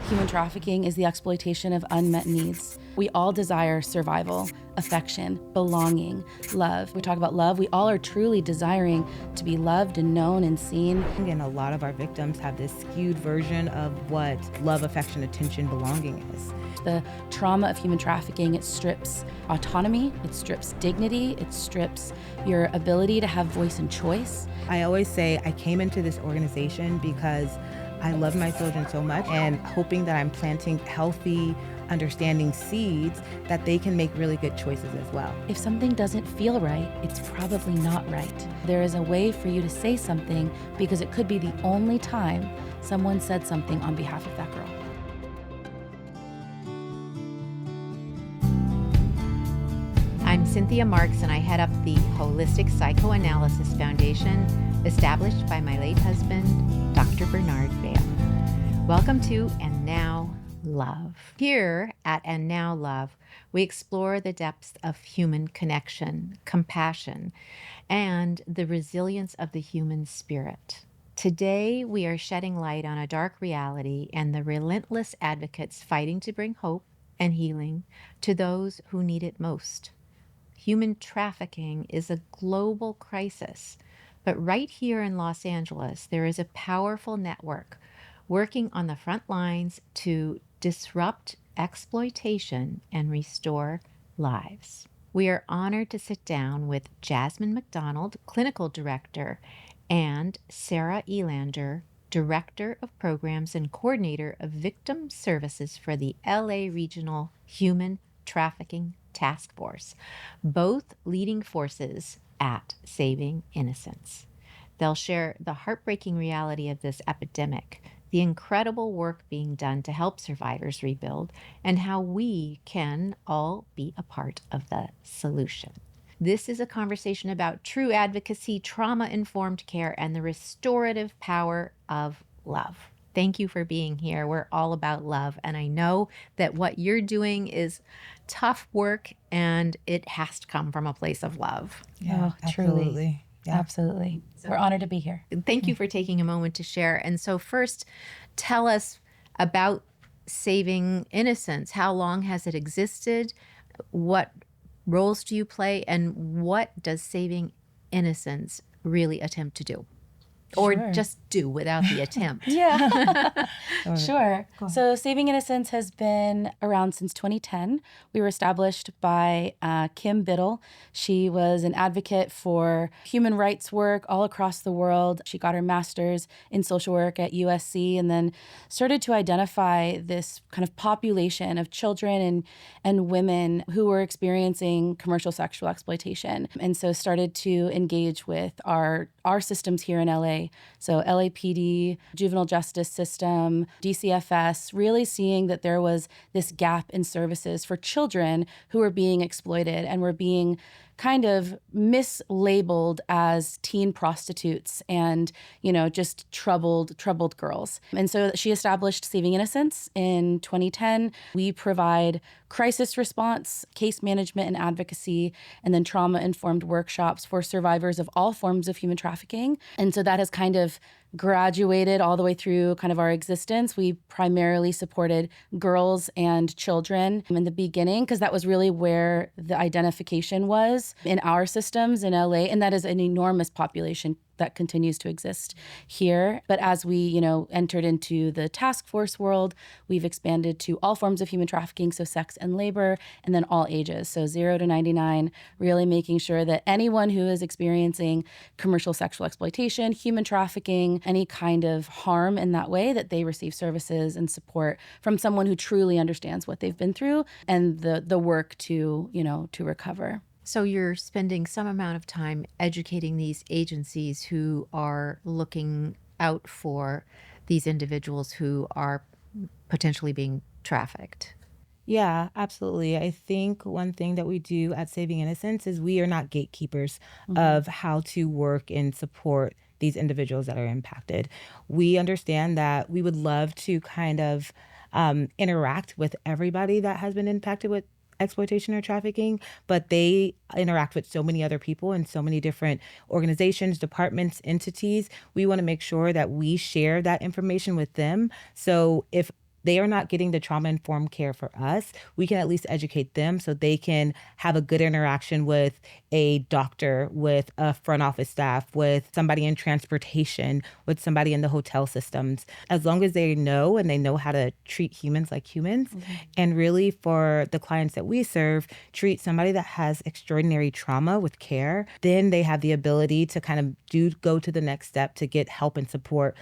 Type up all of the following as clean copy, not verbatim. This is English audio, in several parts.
Human trafficking is the exploitation of unmet needs. We all desire survival, affection, belonging, love. We talk about love. We all are truly desiring to be loved and known and seen. And a lot of our victims have this skewed version of what love, affection, attention, belonging is. The trauma of human trafficking, it strips autonomy, it strips dignity, it strips your ability to have voice and choice. I always say I came into this organization because I love my children so much and hoping that I'm planting healthy, understanding seeds that they can make really good choices as well. If something doesn't feel right, it's probably not right. There is a way for you to say something because it could be the only time someone said something on behalf of that girl. I'm Cynthia Marks, and I head up the Holistic Psychoanalysis Foundation, established by my late husband, Dr. Bernard Vail. Welcome to And Now Love. Here at And Now Love, we explore the depths of human connection, compassion, and the resilience of the human spirit. Today, we are shedding light on a dark reality and the relentless advocates fighting to bring hope and healing to those who need it most. Human trafficking is a global crisis, but right here in Los Angeles, there is a powerful network working on the front lines to disrupt exploitation and restore lives. We are honored to sit down with Jasmine McDonald, Clinical Director, and Sara Elander, Director of Programs and Coordinator of Victim Services for the LA Regional Human Trafficking Task Force, both leading forces at Saving Innocence. They'll share the heartbreaking reality of this epidemic, the incredible work being done to help survivors rebuild, and how we can all be a part of the solution. This is a conversation about true advocacy, trauma-informed care, and the restorative power of love. Thank you for being here. We're all about love. And I know that what you're doing is tough work, and it has to come from a place of love. Yeah, truly. Absolutely. Yeah. Absolutely. We're honored to be here. Thank you for taking a moment to share. And so first, tell us about Saving Innocence. How long has it existed? What roles do you play? And what does Saving Innocence really attempt to do? Or Sure. just do without the attempt. Yeah, sure. So Saving Innocence has been around since 2010. We were established by Kim Biddle. She was an advocate for human rights work all across the world. She got her master's in social work at USC and then started to identify this kind of population of children and women who were experiencing commercial sexual exploitation. And so started to engage with our systems here in LA. So LAPD, juvenile justice system, DCFS, really seeing that there was this gap in services for children who were being exploited and were being kind of mislabeled as teen prostitutes and, just troubled girls. And so she established Saving Innocence in 2010. We provide crisis response, case management and advocacy, and then trauma-informed workshops for survivors of all forms of human trafficking. And so that has kind of graduated all the way through kind of our existence. We primarily supported girls and children in the beginning because that was really where the identification was in our systems in LA. And that is an enormous population that continues to exist here. But as we, entered into the task force world, we've expanded to all forms of human trafficking, so sex and labor, and then all ages, so 0 to 99, really making sure that anyone who is experiencing commercial sexual exploitation, human trafficking, any kind of harm in that way, that they receive services and support from someone who truly understands what they've been through and the work to recover. So you're spending some amount of time educating these agencies who are looking out for these individuals who are potentially being trafficked. Yeah, absolutely. I think one thing that we do at Saving Innocence is we are not gatekeepers of how to work and support these individuals that are impacted. We understand that we would love to kind of interact with everybody that has been impacted with exploitation or trafficking, but they interact with so many other people and so many different organizations, departments, entities. We want to make sure that we share that information with them. So if they are not getting the trauma-informed care for us, we can at least educate them so they can have a good interaction with a doctor, with a front office staff, with somebody in transportation, with somebody in the hotel systems. As long as they know and they know how to treat humans like humans, and really for the clients that we serve, treat somebody that has extraordinary trauma with care, then they have the ability to kind of go to the next step to get help and support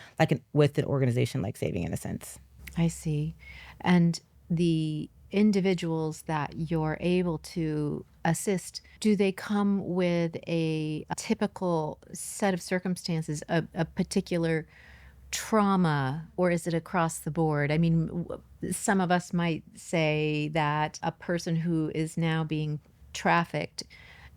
with an organization like Saving Innocence. I see. And the individuals that you're able to assist, do they come with a typical set of circumstances, a particular trauma, or is it across the board? I mean, some of us might say that a person who is now being trafficked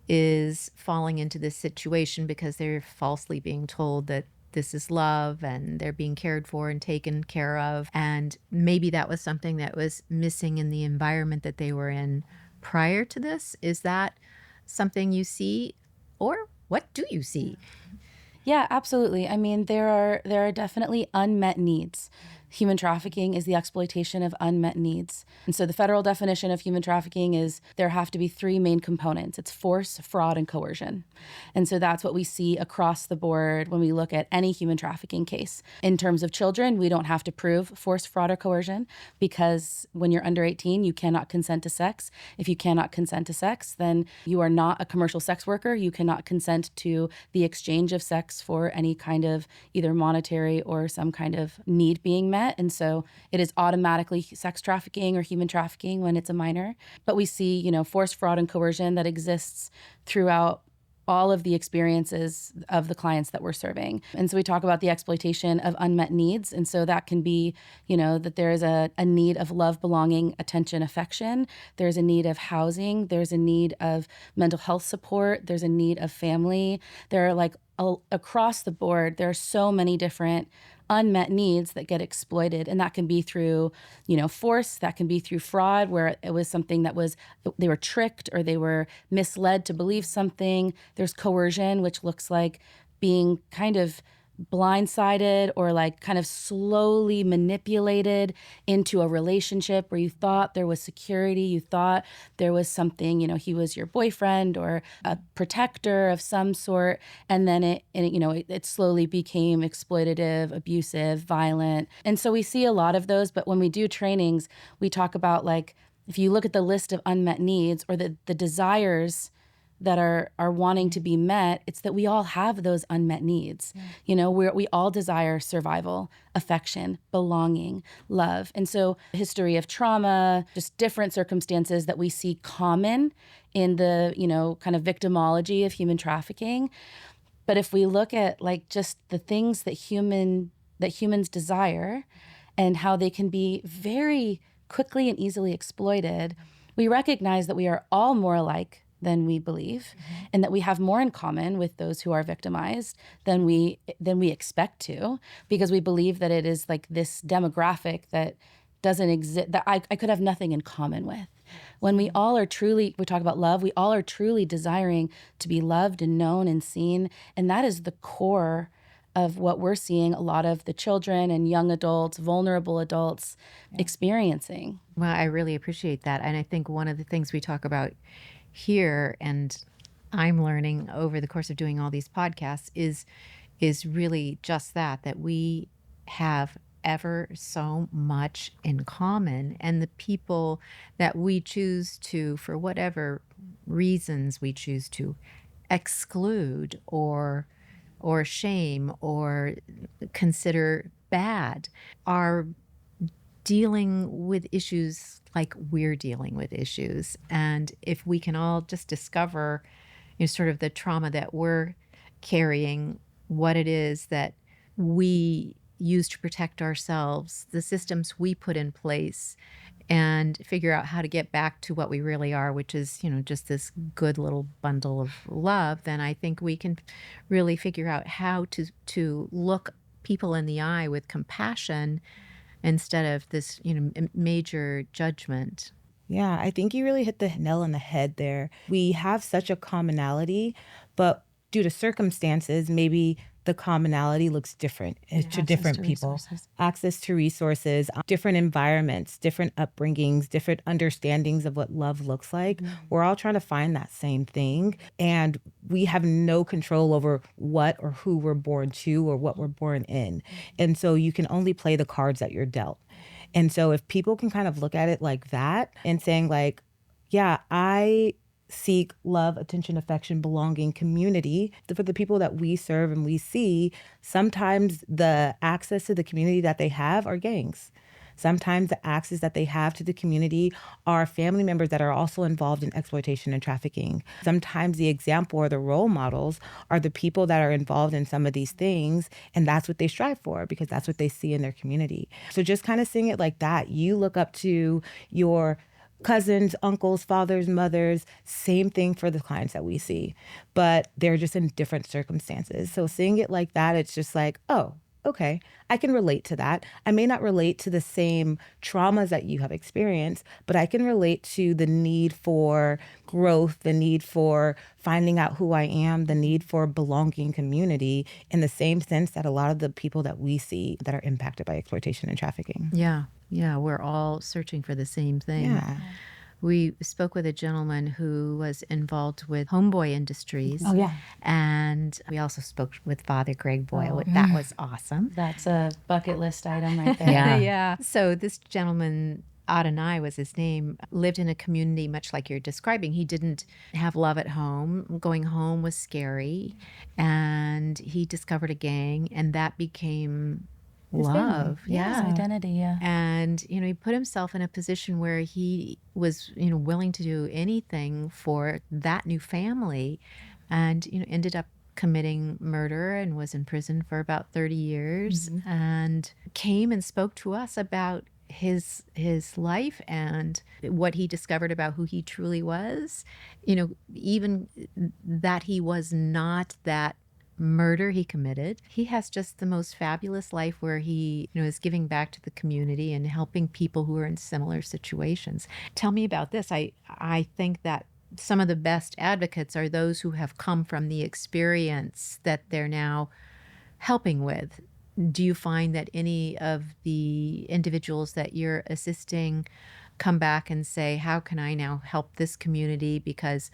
is falling into this situation because they're falsely being told that this is love and they're being cared for and taken care of. And maybe that was something that was missing in the environment that they were in prior to this. Is that something you see, or what do you see? Yeah, absolutely. I mean, there are definitely unmet needs. Human trafficking is the exploitation of unmet needs. And so the federal definition of human trafficking is there have to be three main components. It's force, fraud, and coercion. And so that's what we see across the board when we look at any human trafficking case. In terms of children, we don't have to prove force, fraud, or coercion because when you're under 18, you cannot consent to sex. If you cannot consent to sex, then you are not a commercial sex worker. You cannot consent to the exchange of sex for any kind of either monetary or some kind of need being met. And so it is automatically sex trafficking or human trafficking when it's a minor. But we see, force, fraud, and coercion that exists throughout all of the experiences of the clients that we're serving. And so we talk about the exploitation of unmet needs. And so that can be, that there is a need of love, belonging, attention, affection. There's a need of housing. There's a need of mental health support. There's a need of family. There are across the board, there are so many different unmet needs that get exploited. And that can be through, force, that can be through fraud, where it was something that they were tricked or they were misled to believe something. There's coercion, which looks like being kind of blindsided or kind of slowly manipulated into a relationship where you thought there was security, you thought there was something, he was your boyfriend or a protector of some sort, and then it slowly became exploitative, abusive, violent. And so we see a lot of those, but when we do trainings, we talk about if you look at the list of unmet needs or the desires that are wanting to be met, it's that we all have those unmet needs. Yeah. We all desire survival, affection, belonging, love. And so history of trauma, just different circumstances that we see common in the, kind of victimology of human trafficking. But if we look at just the things that humans desire and how they can be very quickly and easily exploited, we recognize that we are all more alike than we believe, and that we have more in common with those who are victimized than we expect to, because we believe that it is this demographic that doesn't exist, that I could have nothing in common with. When we talk about love, we all are truly desiring to be loved and known and seen, and that is the core of what we're seeing a lot of the children and young adults, vulnerable adults experiencing. Well, I really appreciate that. And I think one of the things we talk about here, and I'm learning over the course of doing all these podcasts, is really just that we have ever so much in common. And the people that we choose to, for whatever reasons we choose to exclude or shame or consider bad, are dealing with issues like we're dealing with issues. And if we can all just discover, sort of the trauma that we're carrying, what it is that we use to protect ourselves, the systems we put in place, and figure out how to get back to what we really are, which is, just this good little bundle of love, then I think we can really figure out how to look people in the eye with compassion instead of this, major judgment. Yeah, I think you really hit the nail on the head there. We have such a commonality, but due to circumstances, maybe the commonality looks different to different people. Resources. Access to resources, different environments, different upbringings, different understandings of what love looks like. We're all trying to find that same thing. And we have no control over what or who we're born to or what we're born in. And so you can only play the cards that you're dealt. And so if people can kind of look at it like that and saying like, yeah, I seek love, attention, affection, belonging, community. For the people that we serve and we see, sometimes the access to the community that they have are gangs. Sometimes the access that they have to the community are family members that are also involved in exploitation and trafficking. Sometimes the example or the role models are the people that are involved in some of these things, and that's what they strive for because that's what they see in their community. So just kind of seeing it like that, you look up to your cousins, uncles, fathers, mothers, same thing for the clients that we see, but they're just in different circumstances. So seeing it like that, it's just like, oh, okay, I can relate to that. I may not relate to the same traumas that you have experienced, but I can relate to the need for growth, the need for finding out who I am, the need for belonging community in the same sense that a lot of the people that we see that are impacted by exploitation and trafficking. Yeah, we're all searching for the same thing. Yeah. We spoke with a gentleman who was involved with Homeboy Industries. Oh, yeah. And we also spoke with Father Greg Boyle. That was awesome. That's a bucket list item right there. Yeah. So this gentleman, Adonai was his name, lived in a community much like you're describing. He didn't have love at home. Going home was scary. And he discovered a gang, and that became love. His identity. And he put himself in a position where he was willing to do anything for that new family, and ended up committing murder and was in prison for about 30 years, and came and spoke to us about his life and what he discovered about who he truly was. Even that he was not that murder he committed. He has just the most fabulous life where he is giving back to the community and helping people who are in similar situations. Tell me about this. I think that some of the best advocates are those who have come from the experience that they're now helping with. Do you find that any of the individuals that you're assisting come back and say, how can I now help this community because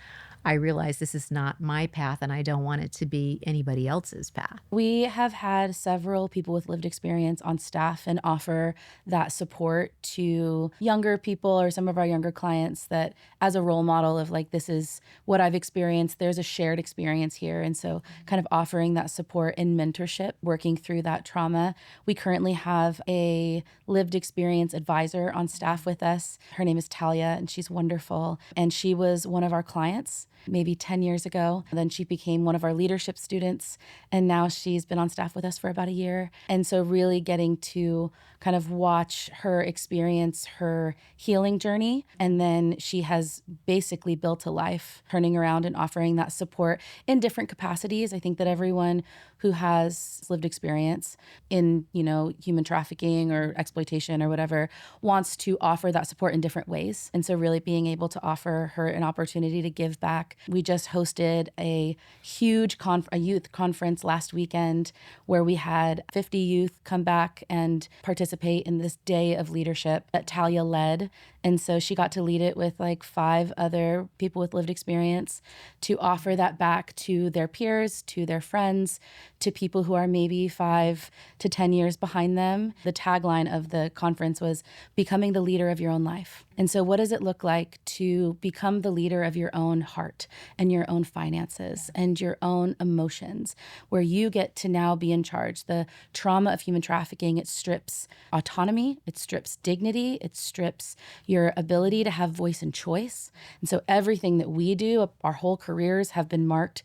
I realize this is not my path and I don't want it to be anybody else's path? We have had several people with lived experience on staff and offer that support to younger people or some of our younger clients, that as a role model of like, this is what I've experienced. There's a shared experience here. And so kind of offering that support and mentorship, working through that trauma. We currently have a lived experience advisor on staff with us. Her name is Talia, and she's wonderful. And she was one of our clients maybe 10 years ago. Then she became one of our leadership students, and now she's been on staff with us for about a year. And so really getting to kind of watch her experience her healing journey. And then she has basically built a life turning around and offering that support in different capacities. I think that everyone who has lived experience in, human trafficking or exploitation or whatever wants to offer that support in different ways. And so really being able to offer her an opportunity to give back. We just hosted a huge a youth conference last weekend where we had 50 youth come back and participate in this day of leadership that Talia led. And so she got to lead it with like 5 other people with lived experience to offer that back to their peers, to their friends, to people who are maybe 5 to 10 years behind them. The tagline of the conference was becoming the leader of your own life. And so what does it look like to become the leader of your own heart and your own finances and your own emotions, where you get to now be in charge? The trauma of human trafficking, it strips autonomy, it strips dignity, it strips your ability to have voice and choice. And so everything that we do, our whole careers have been marked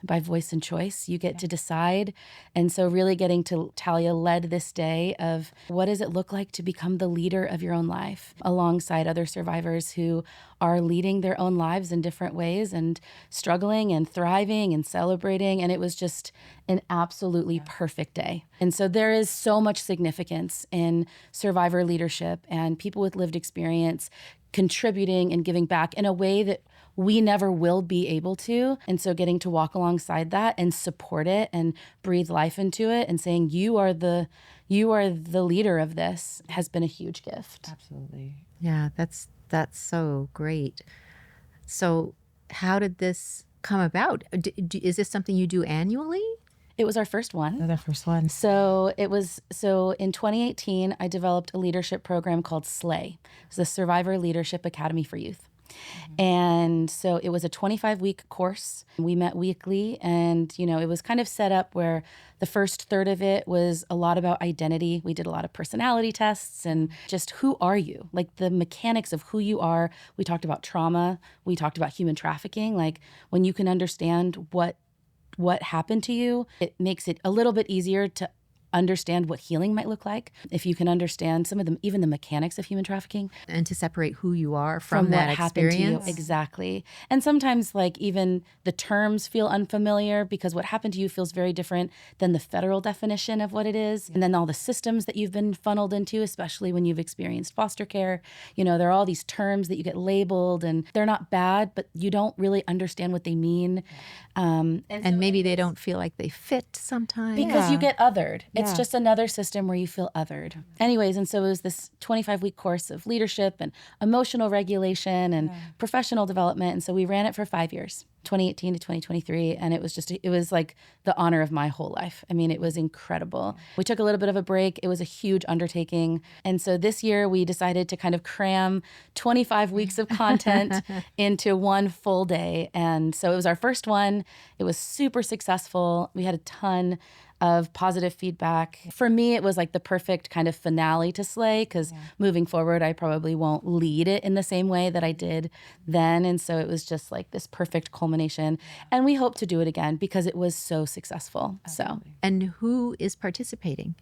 by voice and choice. You get to decide. And so really getting to Talia led this day of what does it look like to become the leader of your own life alongside other survivors who are leading their own lives in different ways and struggling and thriving and celebrating. And it was just an absolutely perfect day. And so there is so much significance in survivor leadership and people with lived experience contributing and giving back in a way that we never will be able to. And so getting to walk alongside that and support it and breathe life into it and saying you are the leader of this has been a huge gift. Absolutely. Yeah, that's so great. So how did this come about? Is this something you do annually? It was our first one. Another first one. So in 2018, I developed a leadership program called SLAY. It's the Survivor Leadership Academy for Youth. And so it was a 25-week course. We met weekly, and it was kind of set up where the first third of it was a lot about identity. We did a lot of personality tests and just who are you? Like the mechanics of who you are. We talked about trauma. We talked about human trafficking. Like when you can understand what happened to you, it makes it a little bit easier to understand what healing might look like. If you can understand some of them, even the mechanics of human trafficking. And to separate who you are from that what happened to you. experience. Exactly. And sometimes like even the terms feel unfamiliar because what happened to you feels very different than the federal definition of what it is. And then all the systems that you've been funneled into, especially when you've experienced foster care, there are all these terms that you get labeled and they're not bad, but you don't really understand what they mean. And maybe they don't feel like they fit sometimes. Because you get othered. It's just another system where you feel othered. Anyways, and so it was this 25-week course of leadership and emotional regulation and professional development. And so we ran it for 5 years, 2018 to 2023. And it was like the honor of my whole life. I mean, it was incredible. We took a little bit of a break. It was a huge undertaking. And so this year we decided to kind of cram 25 weeks of content into one full day. And so it was our first one. It was super successful. We had a ton of positive feedback. For me, it was like the perfect kind of finale to Slay because moving forward, I probably won't lead it in the same way that I did then. And so it was just like this perfect culmination. And we hope to do it again because it was so successful. Absolutely. And who is participating?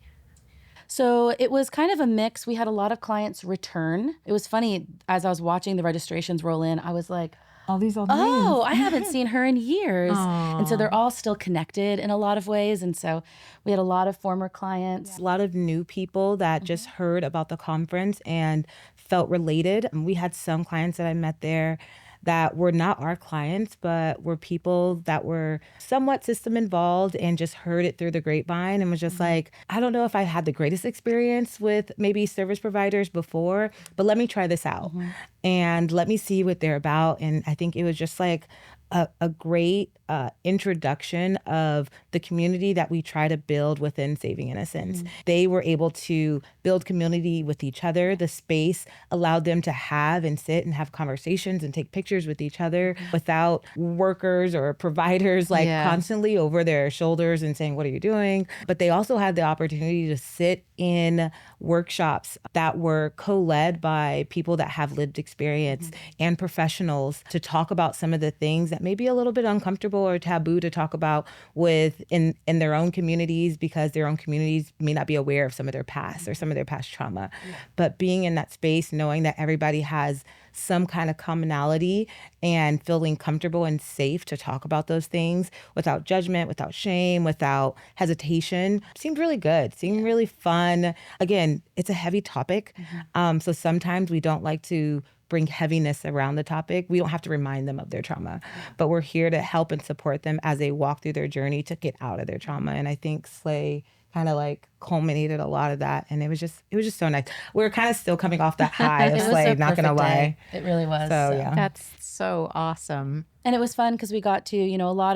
So it was kind of a mix. We had a lot of clients return. It was funny, as I was watching the registrations roll in, I was like, All these oh, I haven't seen her in years. Aww. And so they're all still connected in a lot of ways. And so we had a lot of former clients. A lot of new people that just heard about the conference and felt related. And we had some clients that I met there that were not our clients, but were people that were somewhat system involved and just heard it through the grapevine and was just like, I don't know if I had the greatest experience with maybe service providers before, but let me try this out and let me see what they're about. And I think it was just like a great introduction of the community that we try to build within Saving Innocence. They were able to build community with each other. The space allowed them to have and sit and have conversations and take pictures with each other without workers or providers constantly over their shoulders and saying, what are you doing? But they also had the opportunity to sit in workshops that were co-led by people that have lived experience and professionals to talk about some of the things that may be a little bit uncomfortable or taboo to talk about in their own communities because their own communities may not be aware of some of their past or some of their past trauma. But being in that space, knowing that everybody has some kind of commonality and feeling comfortable and safe to talk about those things without judgment, without shame, without hesitation, seemed really good, seemed really fun. Again, it's a heavy topic. So sometimes we don't like to bring heaviness around the topic. We don't have to remind them of their trauma, but we're here to help and support them as they walk through their journey to get out of their trauma. And I think Slay kind of like culminated a lot of that. And it was just so nice. We were kind of still coming off that high of Slay, not gonna lie. It really was. So yeah. That's so awesome. And it was fun because we got to, a lot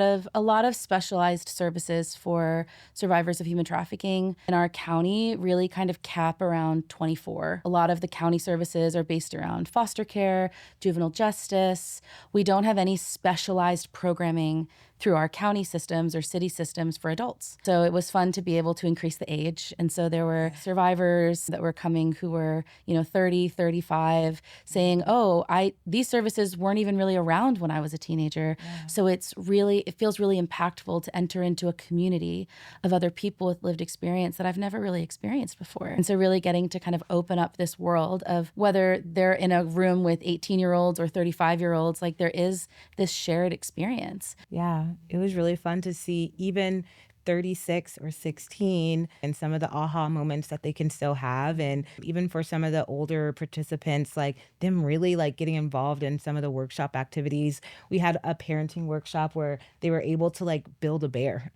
of specialized services for survivors of human trafficking in our county really kind of cap around 24. A lot of the county services are based around foster care, juvenile justice. We don't have any specialized programming through our county systems or city systems for adults. So it was fun to be able to increase the age. And so there were survivors that were coming who were, 30, 35, saying, these services weren't even really around when I was a teenager. Yeah. So it feels really impactful to enter into a community of other people with lived experience that I've never really experienced before. And so really getting to kind of open up this world of whether they're in a room with 18-year-olds or 35-year-olds, like there is this shared experience. Yeah, it was really fun to see even 36 or 16, and some of the aha moments that they can still have. And even for some of the older participants, like them really like getting involved in some of the workshop activities. We had a parenting workshop where they were able to like build a bear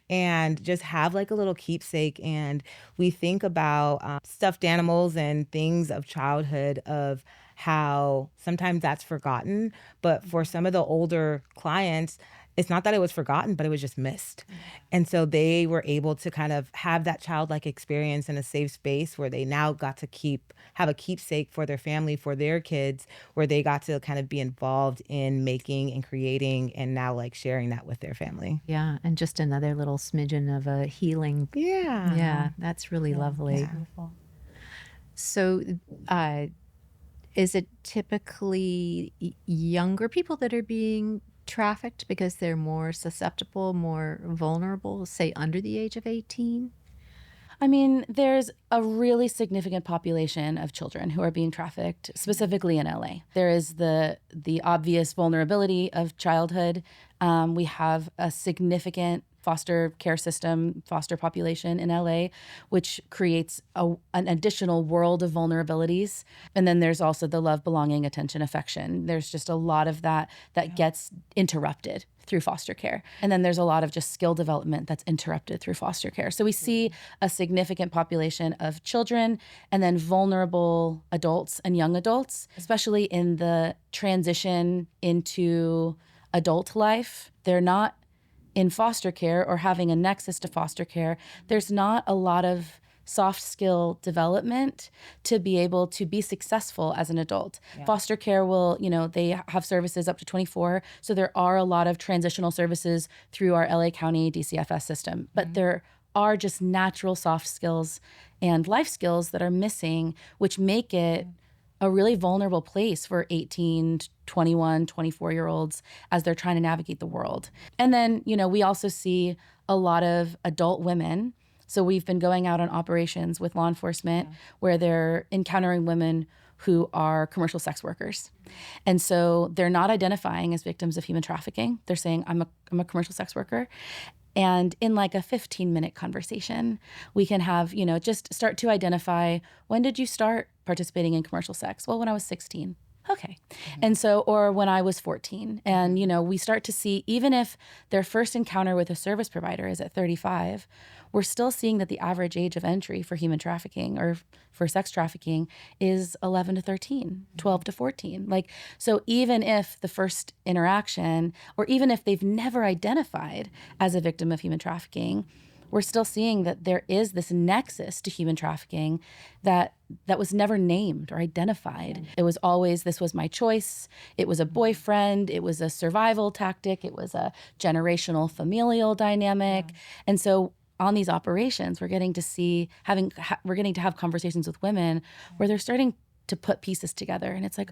and just have like a little keepsake. And we think about stuffed animals and things of childhood, of how sometimes that's forgotten. But for some of the older clients, it's not that it was forgotten, but it was just missed. And so they were able to kind of have that childlike experience in a safe space where they now got to have a keepsake for their family, for their kids, where they got to kind of be involved in making and creating and now like sharing that with their family. Yeah. And just another little smidgen of a healing. Yeah. Yeah. That's really lovely. Yeah. So, is it typically younger people that are being trafficked because they're more susceptible, more vulnerable, say under the age of 18? I mean, there's a really significant population of children who are being trafficked, specifically in LA. There is the obvious vulnerability of childhood. We have a significant foster care system, foster population in LA, which creates an additional world of vulnerabilities. And then there's also the love, belonging, attention, affection. There's just a lot of that gets interrupted through foster care. And then there's a lot of just skill development that's interrupted through foster care. So we see a significant population of children and then vulnerable adults and young adults, especially in the transition into adult life. They're not in foster care or having a nexus to foster care. There's not a lot of soft skill development to be able to be successful as an adult. Yeah. Foster care will, they have services up to 24. So there are a lot of transitional services through our LA County DCFS system, but there are just natural soft skills and life skills that are missing, which make it a really vulnerable place for 18, 21, 24-year-olds as they're trying to navigate the world. And then, we also see a lot of adult women. So we've been going out on operations with law enforcement where they're encountering women who are commercial sex workers. And so they're not identifying as victims of human trafficking. They're saying, I'm a commercial sex worker. And in like a 15-minute conversation, we can have, just start to identify, when did you start participating in commercial sex? Well, when I was 16. Okay. And so, or when I was 14. And, we start to see, even if their first encounter with a service provider is at 35, we're still seeing that the average age of entry for human trafficking or for sex trafficking is 11 to 13, 12 to 14. Like, so even if the first interaction, or even if they've never identified as a victim of human trafficking, we're still seeing that there is this nexus to human trafficking that was never named or identified. It was always, this was my choice. It was a boyfriend. It was a survival tactic. It was a generational familial dynamic. And so on these operations, we're getting to have conversations with women where they're starting to put pieces together. And it's like,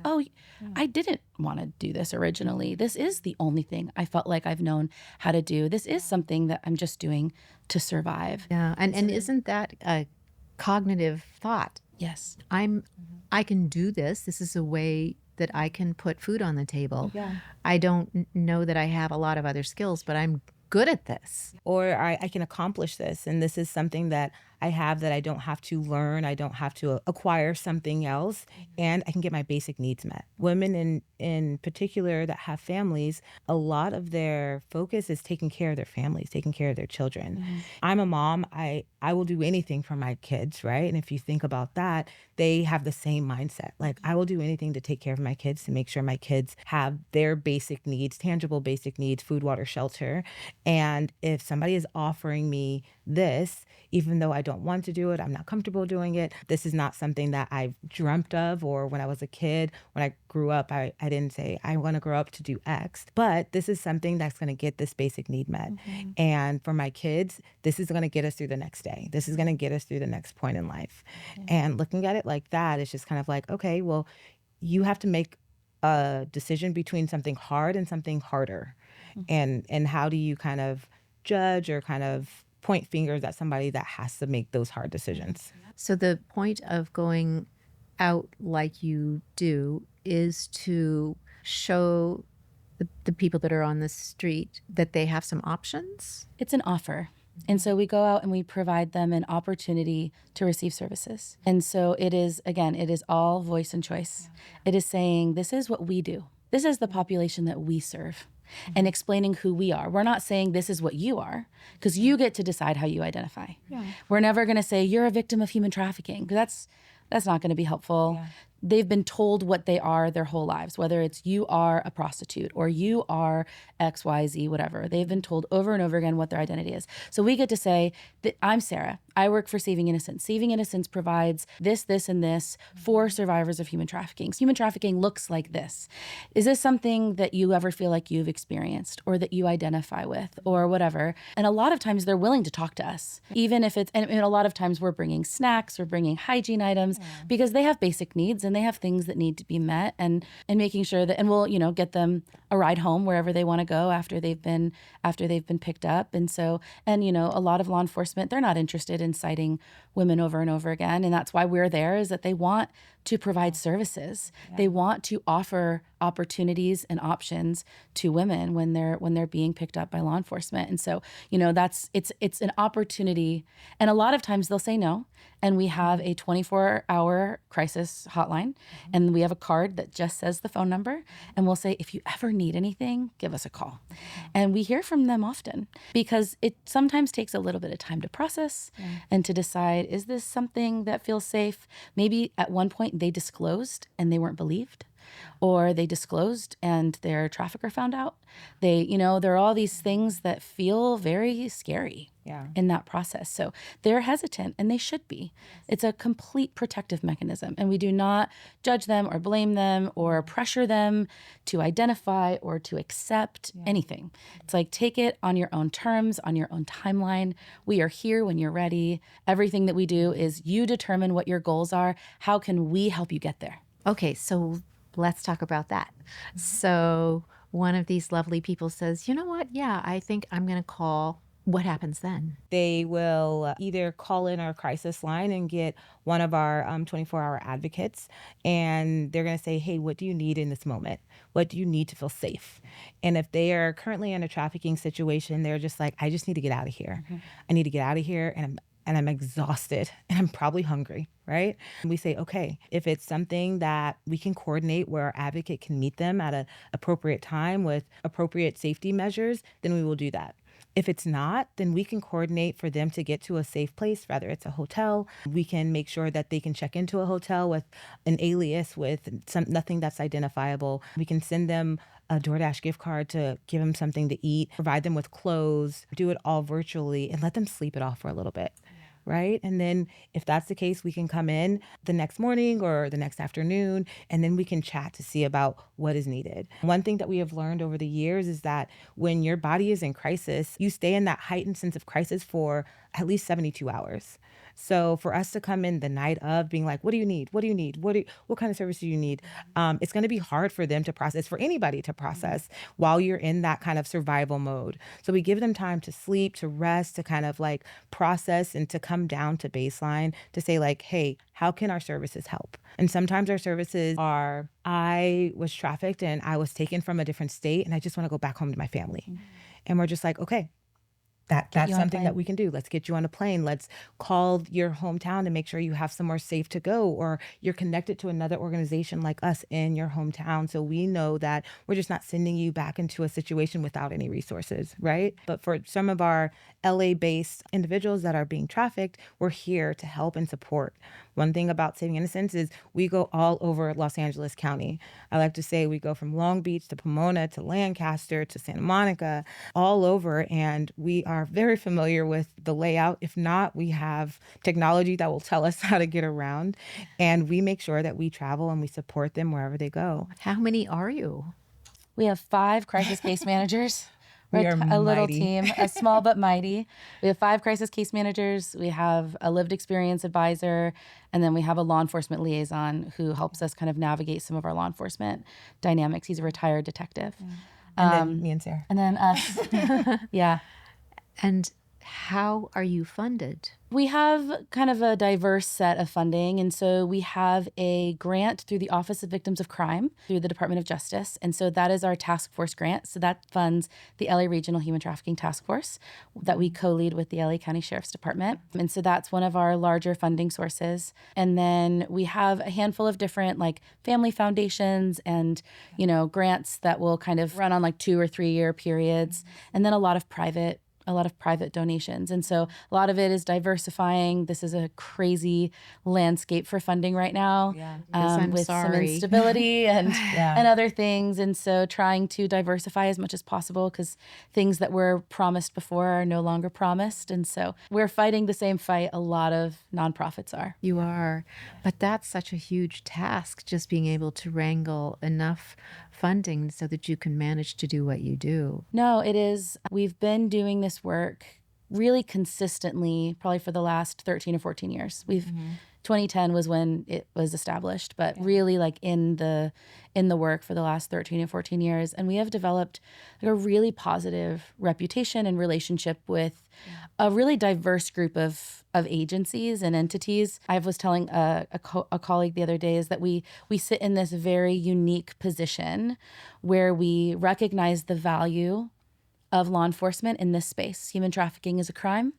I didn't want to do this originally. This is the only thing I felt like I've known how to do. This is something that I'm just doing to survive. Yeah. And isn't that a cognitive thought? Yes. I can do this. This is a way that I can put food on the table. Yeah. I don't know that I have a lot of other skills, but I'm good at this. Or I can accomplish this. And this is something that I have that I don't have to learn. I don't have to acquire something else. And I can get my basic needs met. Women in particular that have families, a lot of their focus is taking care of their families, taking care of their children. I'm a mom. I will do anything for my kids, right? And if you think about that, they have the same mindset. Like, I will do anything to take care of my kids, to make sure my kids have their basic needs, tangible basic needs, food, water, shelter. And if somebody is offering me this, even though I don't want to do it, I'm not comfortable doing it, this is not something that I've dreamt of, or when I was a kid, when I grew up, I didn't say, I want to grow up to do X, but this is something that's going to get this basic need met. And for my kids, this is going to get us through the next day. This is going to get us through the next point in life. And looking at it like that, it's just kind of like, okay, well, you have to make a decision between something hard and something harder. And how do you kind of judge or kind of point fingers at somebody that has to make those hard decisions? So the point of going out like you do is to show the people that are on the street that they have some options? It's an offer. And so we go out and we provide them an opportunity to receive services. And so it is, again, it is all voice and choice. It is saying, this is what we do. This is the population that we serve, and explaining who we are. We're not saying this is what you are, because you get to decide how you identify. We're never going to say you're a victim of human trafficking, because that's not going to be helpful. They've been told what they are their whole lives, whether it's you are a prostitute or you are XYZ, whatever. They've been told over and over again what their identity is. So we get to say that I'm Sara. I work for Saving Innocence. Saving Innocence provides this, this, and this for survivors of human trafficking. Human trafficking looks like this. Is this something that you ever feel like you've experienced or that you identify with or whatever? And a lot of times they're willing to talk to us, even if it's, and a lot of times we're bringing snacks or bringing hygiene items because they have basic needs and they have things that need to be met, and making sure that, and we'll, get them a ride home wherever they want to go after they've been picked up. And so, and a lot of law enforcement, they're not interested in citing women over and over again. And that's why we're there, is that they want to provide services. They want to offer opportunities and options to women when they're being picked up by law enforcement. And so, that's it's an opportunity. And a lot of times they'll say no. And we have a 24-hour crisis hotline, and we have a card that just says the phone number. And we'll say, if you ever need anything, give us a call. And we hear from them often, because it sometimes takes a little bit of time to process and to decide, is this something that feels safe? Maybe at one point they disclosed and they weren't believed, or they disclosed and their trafficker found out. There are all these things that feel very scary in that process. So they're hesitant, and they should be. It's a complete protective mechanism, and we do not judge them or blame them or pressure them to identify or to accept anything. It's like, take it on your own terms, on your own timeline. We are here when you're ready. Everything that we do is you determine what your goals are. How can we help you get there? Okay, so let's talk about that. So one of these lovely people says, you know what? Yeah, I think I'm going to call. What happens then? They will either call in our crisis line and get one of our 24-hour advocates, and they're going to say, hey, what do you need in this moment? What do you need to feel safe? And if they are currently in a trafficking situation, they're just like, I just need to get out of here. I need to get out of here, and I'm exhausted, and I'm probably hungry, right? And we say, okay, if it's something that we can coordinate where our advocate can meet them at an appropriate time with appropriate safety measures, then we will do that. If it's not, then we can coordinate for them to get to a safe place, whether it's a hotel. We can make sure that they can check into a hotel with an alias, with nothing that's identifiable. We can send them a DoorDash gift card to give them something to eat, provide them with clothes, do it all virtually, and let them sleep it off for a little bit. Right? And then if that's the case, we can come in the next morning or the next afternoon, and then we can chat to see about what is needed. One thing that we have learned over the years is that when your body is in crisis, you stay in that heightened sense of crisis for at least 72 hours. So for us to come in the night of being like, what do you need? What do you need? What kind of service do you need? It's going to be hard for them to process, for anybody to process while you're in that kind of survival mode. So we give them time to sleep, to rest, to kind of like process and to come down to baseline, to say like, hey, how can our services help? And sometimes our services are, I was trafficked and I was taken from a different state and I just want to go back home to my family. And we're just like, okay, that's something that we can do. Let's get you on a plane. Let's call your hometown and make sure you have somewhere safe to go, or you're connected to another organization like us in your hometown. So we know that we're just not sending you back into a situation without any resources, right? But for some of our LA-based individuals that are being trafficked, we're here to help and support. One thing about Saving Innocence is we go all over Los Angeles County. I like to say we go from Long Beach to Pomona to Lancaster to Santa Monica, all over, and we are very familiar with the layout. If not, we have technology that will tell us how to get around, and we make sure that we travel and we support them wherever they go. How many are you? We have 5 crisis case managers. We are a little mighty. team, a small but mighty. We have 5 crisis case managers. We have a lived experience advisor, and then we have a law enforcement liaison who helps us kind of navigate some of our law enforcement dynamics. He's a retired detective. And then me and Sarah. And then us. Yeah. And How are you funded? We have kind of a diverse set of funding. And so we have a grant through the Office of Victims of Crime through the Department of Justice. And so that is our task force grant. So that funds the LA Regional Human Trafficking Task Force that we co-lead with the LA County Sheriff's Department. And so that's one of our larger funding sources. And then we have a handful of different like family foundations and, grants that will kind of run on like 2 or 3 year periods. And then a lot of private donations. And so a lot of it is diversifying. This is a crazy landscape for funding right now, I'm with sorry. some instability and other things. And so trying to diversify as much as possible because things that were promised before are no longer promised. And so we're fighting the same fight a lot of nonprofits are. You are. But that's such a huge task, just being able to wrangle enough funding so that you can manage to do what you do. No, it is. We've been doing this work really consistently, probably for the last 13 or 14 years. 2010 was when it was established, but really like in the work for the last 13 or 14 years. And we have developed like a really positive reputation and relationship with a really diverse group of agencies and entities. I was telling a colleague the other day is that we sit in this very unique position where we recognize the value of law enforcement in this space. Human trafficking is a crime.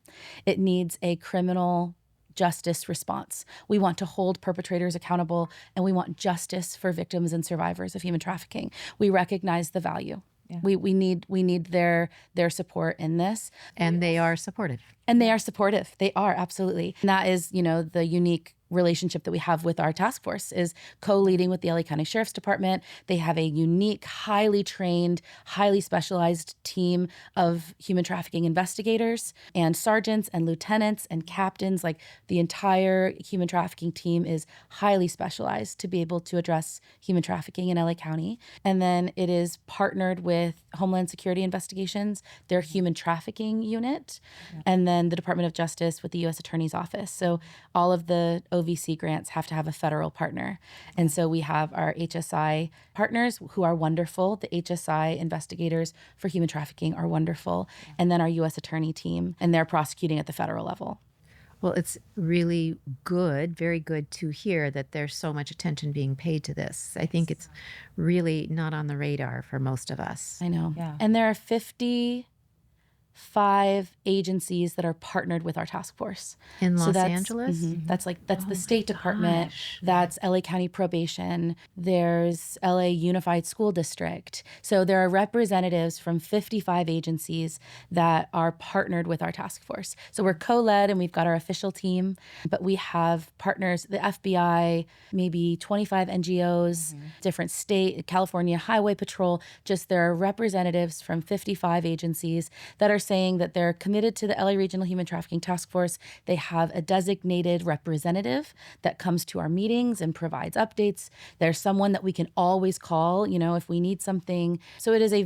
It needs a criminal justice response. We want to hold perpetrators accountable, and we want justice for victims and survivors of human trafficking. We recognize the value. Yeah. We need their support in this. And they are supportive. And they are supportive. They are, absolutely. And that is, the unique relationship that we have with our task force is co-leading with the LA County Sheriff's Department. They have a unique, highly trained, highly specialized team of human trafficking investigators and sergeants and lieutenants and captains. Like the entire human trafficking team is highly specialized to be able to address human trafficking in LA County. And then it is partnered with Homeland Security Investigations, their human trafficking unit, and then the Department of Justice with the U.S. Attorney's Office. So all of the OVC grants have to have a federal partner. And so we have our HSI partners who are wonderful. The HSI investigators for human trafficking are wonderful. And then our U.S. Attorney team, and they're prosecuting at the federal level. Well, it's really good, very good to hear that there's so much attention being paid to this. I think it's really not on the radar for most of us. I know. Yeah. And there are 55 agencies that are partnered with our task force. In Los Angeles? Mm-hmm. That's the State Department. That's LA County Probation. There's LA Unified School District. So there are representatives from 55 agencies that are partnered with our task force. So we're co-led and we've got our official team, but we have partners, the FBI, maybe 25 NGOs, different state, California Highway Patrol. Just there are representatives from 55 agencies that are saying that they're committed to the LA Regional Human Trafficking Task Force. They have a designated representative that comes to our meetings and provides updates. There's someone that we can always call, if we need something. So it is it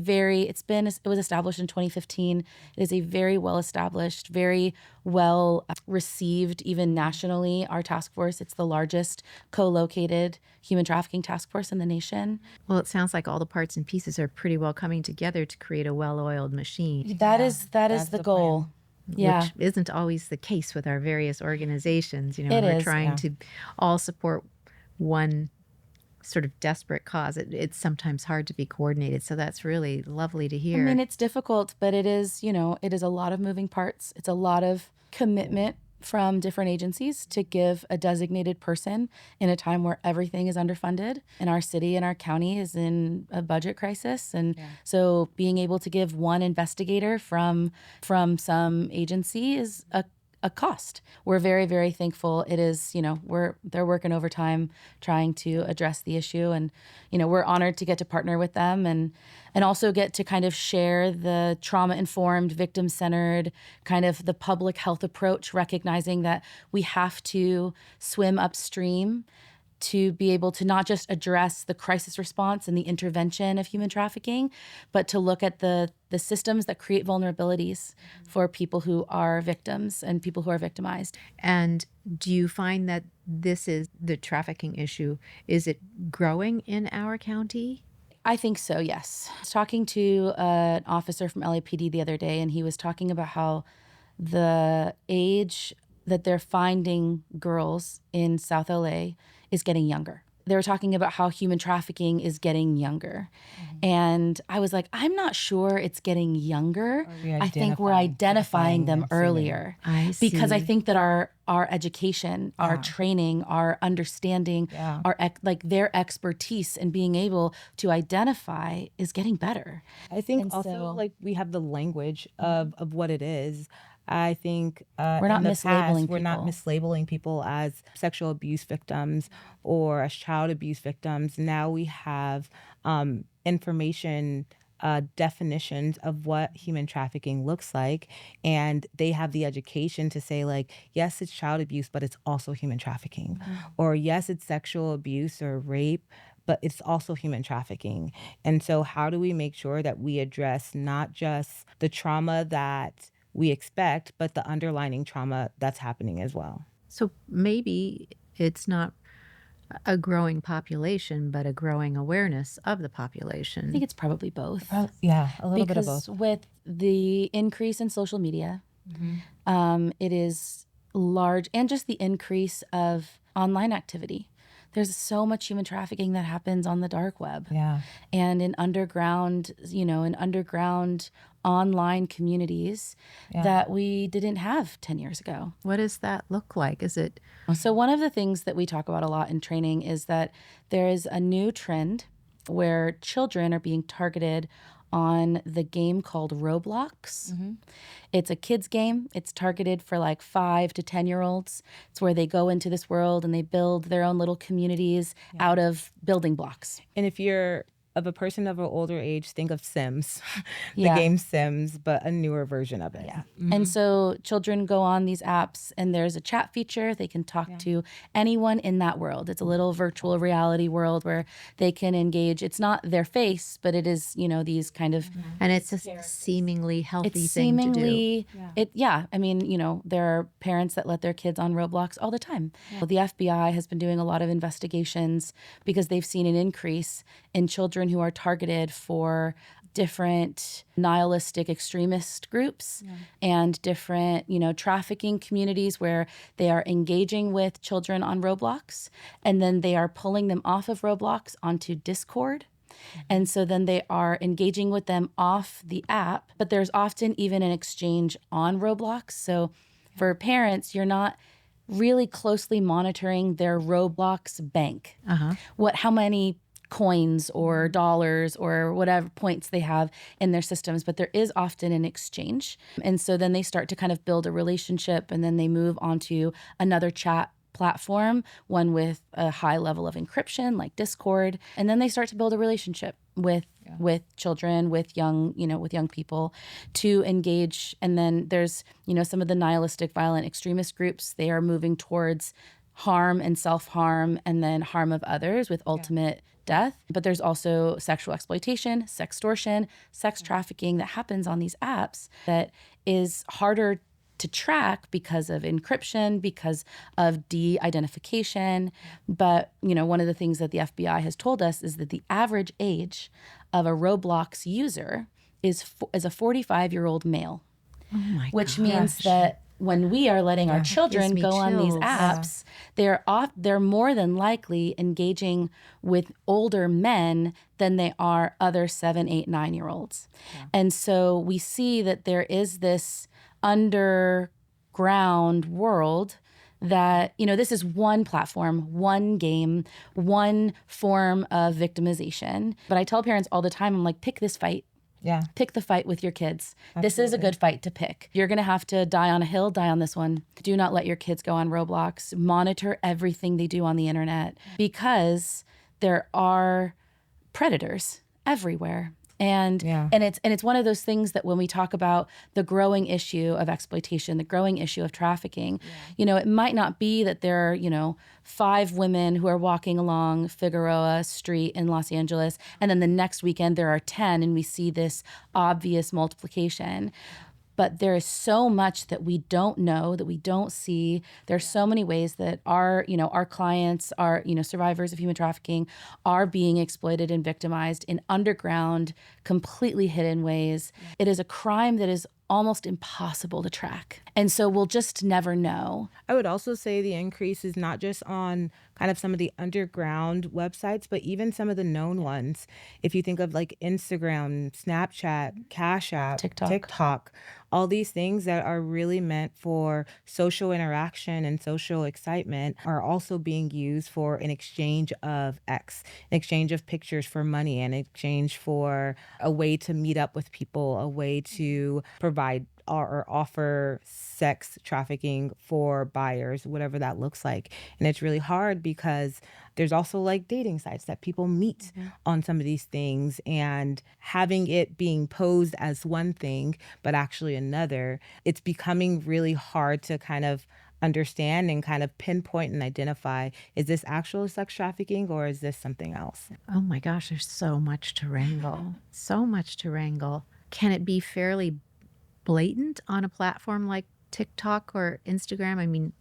was established in 2015. It is a very well established, very well received, even nationally, our task force. It's the largest co-located human trafficking task force in the nation. Well, it sounds like all the parts and pieces are pretty well coming together to create a well-oiled machine. That is the goal. Yeah. Which isn't always the case with our various organizations. We're trying to all support one sort of desperate cause. It's sometimes hard to be coordinated. So that's really lovely to hear. I mean, it's difficult, but it is a lot of moving parts. It's a lot of commitment from different agencies to give a designated person in a time where everything is underfunded and our city and our county is in a budget crisis. And so being able to give one investigator from some agency is a cost. We're very, very thankful. It is, they're working overtime trying to address the issue. And, we're honored to get to partner with them and also get to kind of share the trauma-informed, victim-centered, kind of the public health approach, recognizing that we have to swim upstream to be able to not just address the crisis response and the intervention of human trafficking, but to look at the systems that create vulnerabilities for people who are victims and people who are victimized. And do you find that this is the trafficking issue? Is it growing in our county? I think so, yes. I was talking to an officer from LAPD the other day, and he was talking about how the age that they're finding girls in South LA is getting younger. They were talking about how human trafficking is getting younger. And I was like, I'm not sure it's getting younger. I think we're identifying them earlier. I see. Because I think that our education, our training, our understanding, our their expertise in being able to identify is getting better. I think also like we have the language of what it is. I think we're not mislabeling we're not mislabeling people as sexual abuse victims or as child abuse victims. Now we have information definitions of what human trafficking looks like, and they have the education to say like, yes, it's child abuse, but it's also human trafficking, or yes, it's sexual abuse or rape, but it's also human trafficking. And so how do we make sure that we address not just the trauma that we expect, but the underlying trauma that's happening as well? So maybe it's not a growing population, but a growing awareness of the population. I think it's probably both. Yeah, a little bit of Because both. with the increase in social media, it is large, and just the increase of online activity. There's so much human trafficking that happens on the dark web. Yeah. And in underground, online communities that we didn't have 10 years ago. What does that look like? Is it? So one of the things that we talk about a lot in training is that there is a new trend where children are being targeted on the game called Roblox. It's a kids game. It's targeted for like 5 to 10-year-olds. It's where they go into this world and they build their own little communities out of building blocks. And if you're of a person of an older age, think of Sims, the game Sims, but a newer version of it. Yeah. And so children go on these apps and there's a chat feature. They can talk to anyone in that world. It's a little virtual reality world where they can engage. It's not their face, but it is, these kind of... And it's a seemingly healthy It's thing seemingly, to do. I mean, there are parents that let their kids on Roblox all the time. The FBI has been doing a lot of investigations because they've seen an increase in children who are targeted for different nihilistic extremist groups and different, trafficking communities where they are engaging with children on Roblox, and then they are pulling them off of Roblox onto Discord. And so then they are engaging with them off the app, but there's often even an exchange on Roblox. So for parents, you're not really closely monitoring their Roblox bank. How many coins or dollars or whatever points they have in their systems, but there is often an exchange. And so then they start to kind of build a relationship, and then they move on to another chat platform, one with a high level of encryption like Discord, and then they start to build a relationship with children, with young people to engage. And then there's, some of the nihilistic violent extremist groups, they are moving towards harm and self-harm and then harm of others with ultimate death. But there's also sexual exploitation, sextortion, sex trafficking that happens on these apps that is harder to track because of encryption, because of de-identification. But, one of the things that the FBI has told us is that the average age of a Roblox user is a 45-year-old male. Oh my which means that when we are letting our children go on these apps, they're more than likely engaging with older men than they are other 7, 8, 9-year-olds. And so we see that there is this underground world that, this is one platform, one game, one form of victimization. But I tell parents all the time, I'm like, pick this fight. Yeah. Pick the fight with your kids. Absolutely. This is a good fight to pick. You're going to have to die on a hill, die on this one. Do not let your kids go on Roblox. Monitor everything they do on the internet because there are predators everywhere. And it's one of those things that when we talk about the growing issue of exploitation, the growing issue of trafficking, it might not be that there are, 5 women who are walking along Figueroa Street in Los Angeles, and then the next weekend there are 10, and we see this obvious multiplication. But there is so much that we don't know, that we don't see. There's so many ways that our clients, our, survivors of human trafficking are being exploited and victimized in underground, completely hidden ways. It is a crime that is almost impossible to track. And so we'll just never know. I would also say the increase is not just on kind of some of the underground websites, but even some of the known ones. If you think of like Instagram, Snapchat, Cash App, TikTok, all these things that are really meant for social interaction and social excitement are also being used for an exchange of X, an exchange of pictures for money, an exchange for a way to meet up with people, a way to provide or offer sex trafficking for buyers, whatever that looks like. And it's really hard because there's also like dating sites that people meet on some of these things, and having it being posed as one thing, but actually another, it's becoming really hard to kind of understand and kind of pinpoint and identify, is this actual sex trafficking or is this something else? Oh my gosh, there's so much to wrangle. So much to wrangle. Can it be fairly blatant on a platform like TikTok or Instagram? I mean,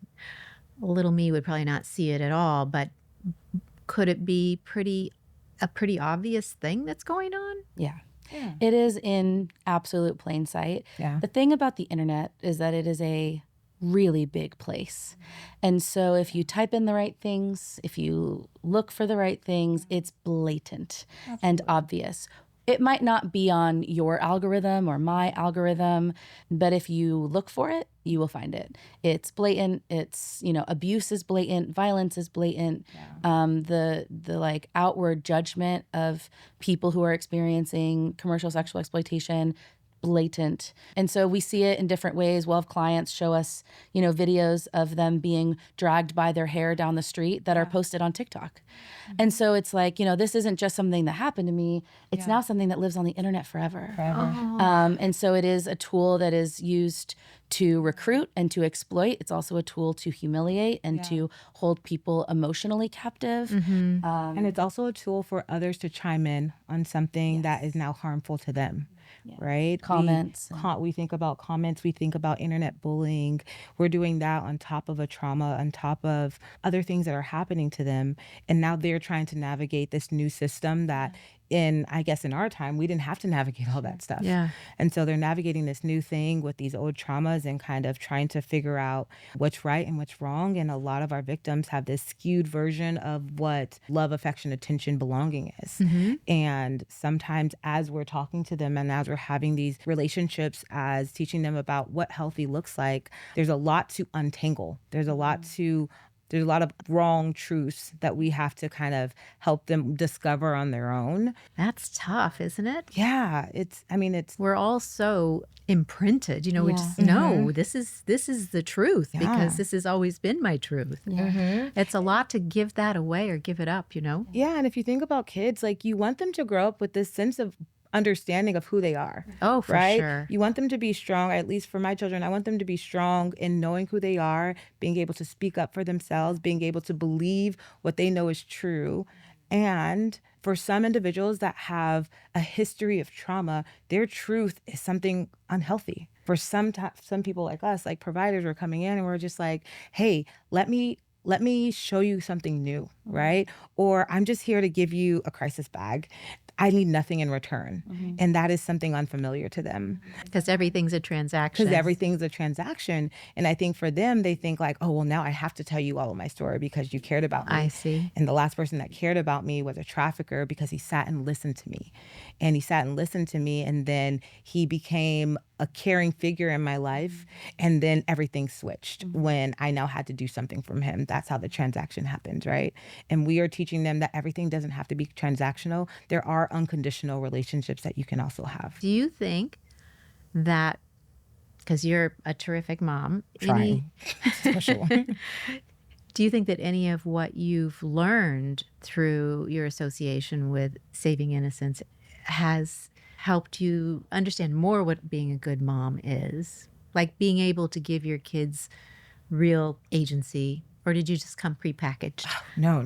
little me would probably not see it at all, but could it be a pretty obvious thing that's going on? Yeah. It is in absolute plain sight. The thing about the internet is that it is a really big place. And so if you type in the right things, if you look for the right things, it's blatant and obvious. It might not be on your algorithm or my algorithm, but if you look for it, you will find it. It's blatant. It's, abuse is blatant. Violence is blatant. The like outward judgment of people who are experiencing commercial sexual exploitation, blatant. And so we see it in different ways. We'll have clients show us, videos of them being dragged by their hair down the street that are posted on TikTok. And so it's like, this isn't just something that happened to me. It's now something that lives on the internet forever. And so it is a tool that is used to recruit and to exploit. It's also a tool to humiliate and to hold people emotionally captive. And it's also a tool for others to chime in on something that is now harmful to them. Right? Comments. We think about comments. We think about internet bullying. We're doing that on top of a trauma, on top of other things that are happening to them. And now they're trying to navigate this new system that in our time, we didn't have to navigate all that stuff. And so they're navigating this new thing with these old traumas and kind of trying to figure out what's right and what's wrong. And a lot of our victims have this skewed version of what love, affection, attention, belonging is. And sometimes as we're talking to them and as we're having these relationships, as teaching them about what healthy looks like, there's a lot to untangle. There's a lot of wrong truths that we have to kind of help them discover on their own. That's tough, isn't it? Yeah, we're all so imprinted, we just know this is the truth because this has always been my truth. It's a lot to give that away or give it up, Yeah, and if you think about kids, like you want them to grow up with this sense of understanding of who they are. Oh, for sure. You want them to be strong, at least for my children, I want them to be strong in knowing who they are, being able to speak up for themselves, being able to believe what they know is true. And for some individuals that have a history of trauma, their truth is something unhealthy. For some people like us, like providers, are coming in and we're just like, hey, let me show you something new, right? Or I'm just here to give you a crisis bag. I need nothing in return. And that is something unfamiliar to them. Because everything's a transaction. And I think for them, they think like, oh, well, now I have to tell you all of my story because you cared about me. I see. And the last person that cared about me was a trafficker because he sat and listened to me. And then he became a caring figure in my life. And then everything switched when I now had to do something from him. That's how the transaction happens, right? And we are teaching them that everything doesn't have to be transactional. There are unconditional relationships that you can also have. Do you think that, because you're a terrific mom, Trying. Special. Do you think that any of what you've learned through your association with Saving Innocence has helped you understand more what being a good mom is? Like being able to give your kids real agency? Or did you just come prepackaged? No.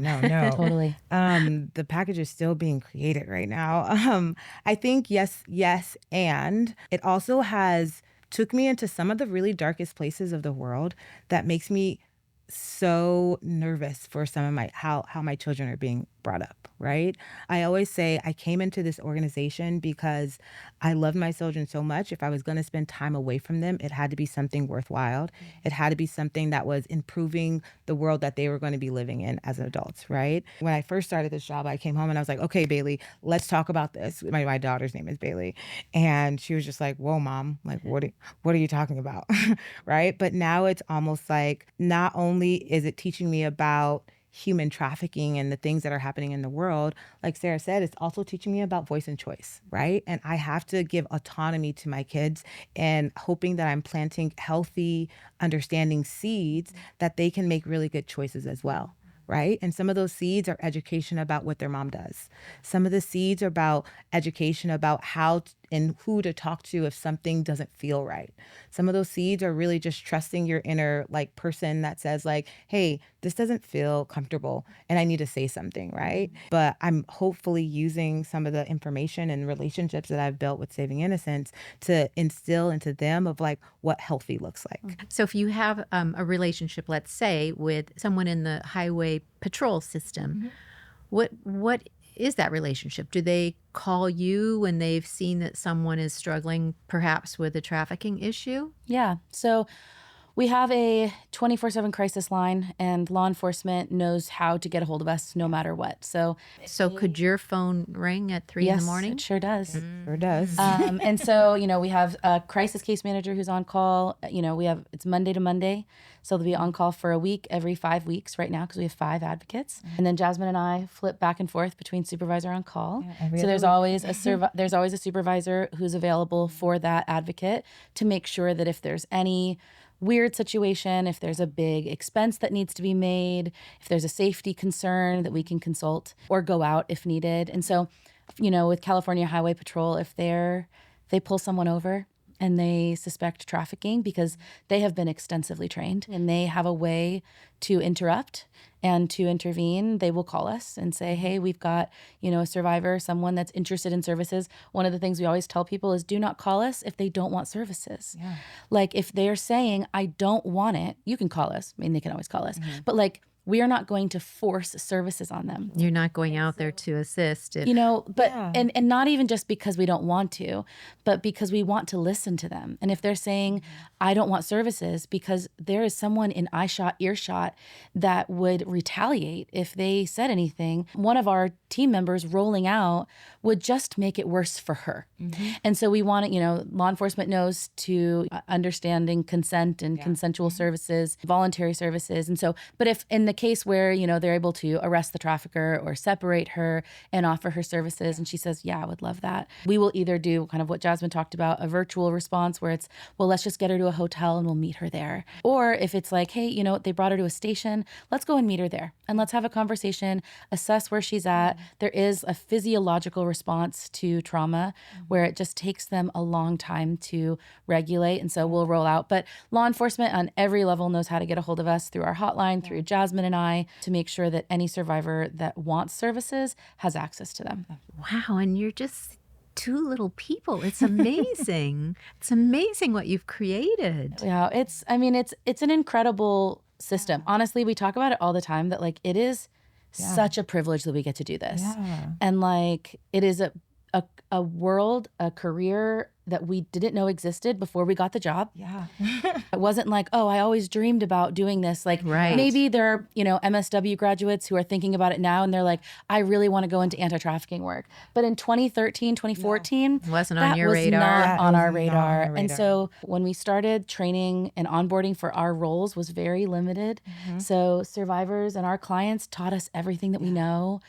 Totally. The package is still being created right now. I think yes, and it also has took me into some of the really darkest places of the world that makes me so nervous for some of my how my children are being brought up, right? I always say I came into this organization because I loved my children so much. If I was going to spend time away from them, it had to be something worthwhile. It had to be something that was improving the world that they were going to be living in as adults, right? When I first started this job, I came home and I was like, okay, Bailey, let's talk about this. My daughter's name is Bailey. And she was just like, whoa, Mom, like, what are you talking about? Right? But now it's almost like not only is it teaching me about human trafficking and the things that are happening in the world, like Sara said, it's also teaching me about voice and choice, right? And I have to give autonomy to my kids and hoping that I'm planting healthy, understanding seeds that they can make really good choices as well. Right? And some of those seeds are education about what their mom does. Some of the seeds are about education about how and who to talk to if something doesn't feel right. Some of those seeds are really just trusting your inner like person that says like, hey, this doesn't feel comfortable and I need to say something, right? But I'm hopefully using some of the information and relationships that I've built with Saving Innocence to instill into them of like what healthy looks like. So if you have a relationship, let's say, with someone in the highway patrol system, what is that relationship? Do they call you when they've seen that someone is struggling perhaps with a trafficking issue? Yeah. So we have a 24/7 crisis line, and law enforcement knows how to get a hold of us no matter what. So could your phone ring at 3 in the morning? Yes, it sure does. Sure does. And so, we have a crisis case manager who's on call. It's Monday to Monday. So they'll be on call for a week every 5 weeks right now because we have 5 advocates. And then Jasmine and I flip back and forth between supervisor on call. So there's always a supervisor who's available for that advocate to make sure that if there's any weird situation, if there's a big expense that needs to be made, if there's a safety concern, that we can consult or go out if needed. And so, with California Highway Patrol, if they pull someone over and they suspect trafficking, because they have been extensively trained and they have a way to interrupt and to intervene, they will call us and say, hey, we've got, a survivor, someone that's interested in services. One of the things we always tell people is do not call us if they don't want services. Yeah. Like if they're saying, I don't want it, you can call us. I mean, they can always call us. But like, we are not going to force services on them. You're not going out there to assist. And not even just because we don't want to, but because we want to listen to them. And if they're saying, I don't want services because there is someone in earshot that would retaliate if they said anything, one of our team members rolling out would just make it worse for her. And so we want to, law enforcement knows to understanding consent and consensual services, voluntary services. And so, but if in the case where, they're able to arrest the trafficker or separate her and offer her services, and she says, yeah, I would love that, we will either do kind of what Jasmine talked about, a virtual response where it's, well, let's just get her to a hotel and we'll meet her there. Or if it's like, hey, they brought her to a station, let's go and meet her there and let's have a conversation, assess where she's at. There is a physiological response to trauma where it just takes them a long time to regulate. And so we'll roll out. But law enforcement on every level knows how to get a hold of us through our hotline, through Jasmine and I, to make sure that any survivor that wants services has access to them. Wow. And you're just 2 little people. It's amazing. It's amazing what you've created. Yeah, it's an incredible system. Honestly, we talk about it all the time that like it is such a privilege that we get to do this. Yeah. And like it is a world, a career that we didn't know existed before we got the job. Yeah. It wasn't like, oh, I always dreamed about doing this. Like maybe there are, MSW graduates who are thinking about it now and they're like, I really want to go into anti-trafficking work. But in 2013, 2014, it wasn't on your radar. Not on our radar. And so when we started, training and onboarding for our roles was very limited. So survivors and our clients taught us everything that we know,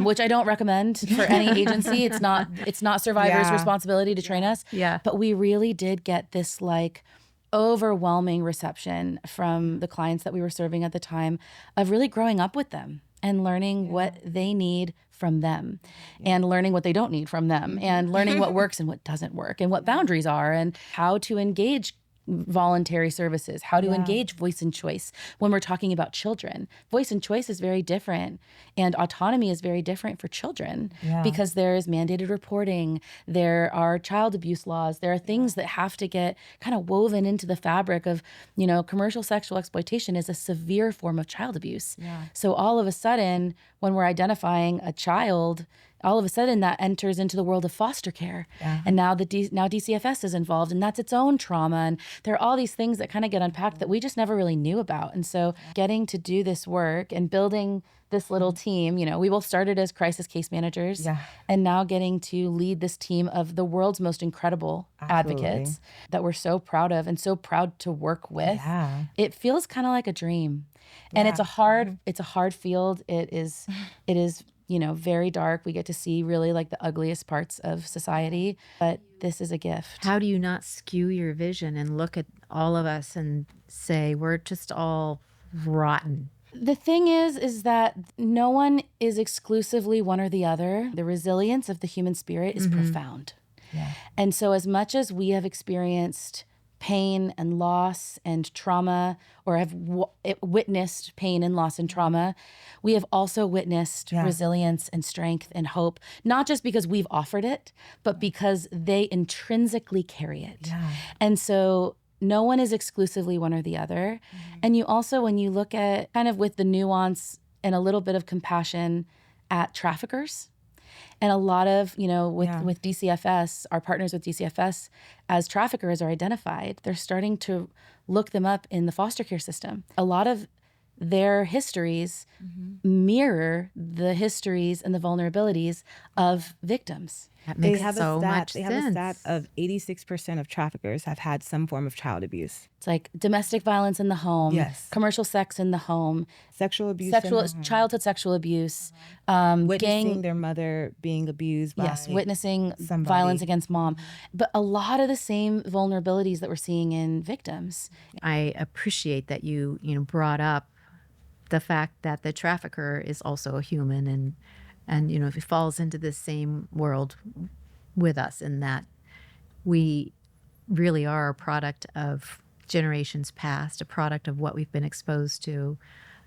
which I don't recommend for any agency. It's not survivors' responsibility to train us. Yeah. But we really did get this like overwhelming reception from the clients that we were serving at the time of really growing up with them and learning what they need from them and learning what they don't need from them and learning what works and what doesn't work and what boundaries are and how to engage voluntary services, how to engage voice and choice when we're talking about children. Voice and choice is very different, and autonomy is very different for children because there's mandated reporting, there are child abuse laws, there are things that have to get kind of woven into the fabric of, commercial sexual exploitation is a severe form of child abuse. So all of a sudden, when we're identifying a child, all of a sudden that enters into the world of foster care. And now now DCFS is involved, and that's its own trauma. And there are all these things that kind of get unpacked that we just never really knew about. And so getting to do this work and building this little team, we both started as crisis case managers and now getting to lead this team of the world's most incredible advocates that we're so proud of and so proud to work with. It feels kind of like a dream. And it's a hard field. It is very dark. We get to see really like the ugliest parts of society, but this is a gift. How do you not skew your vision and look at all of us and say, we're just all rotten? The thing is that no one is exclusively one or the other. The resilience of the human spirit is profound. And so as much as we have experienced pain and loss and trauma, or have witnessed pain and loss and trauma, we have also witnessed resilience and strength and hope, not just because we've offered it, but because they intrinsically carry it. And so no one is exclusively one or the other. And you also, when you look at kind of with the nuance and a little bit of compassion at traffickers, and a lot of, with DCFS, our partners with DCFS, as traffickers are identified, they're starting to look them up in the foster care system. A lot of their histories mirror the histories and the vulnerabilities of victims. That makes They so much sense. They have a stat of 86% of traffickers have had some form of child abuse. It's like domestic violence in the home, commercial sex in the home, sexual abuse in the home. Childhood sexual abuse, witnessing their mother being abused by witnessing somebody. Violence against mom. But a lot of the same vulnerabilities that we're seeing in victims. I appreciate that you brought up the fact that the trafficker is also a human and it falls into the same world with us, in that we really are a product of generations past, a product of what we've been exposed to,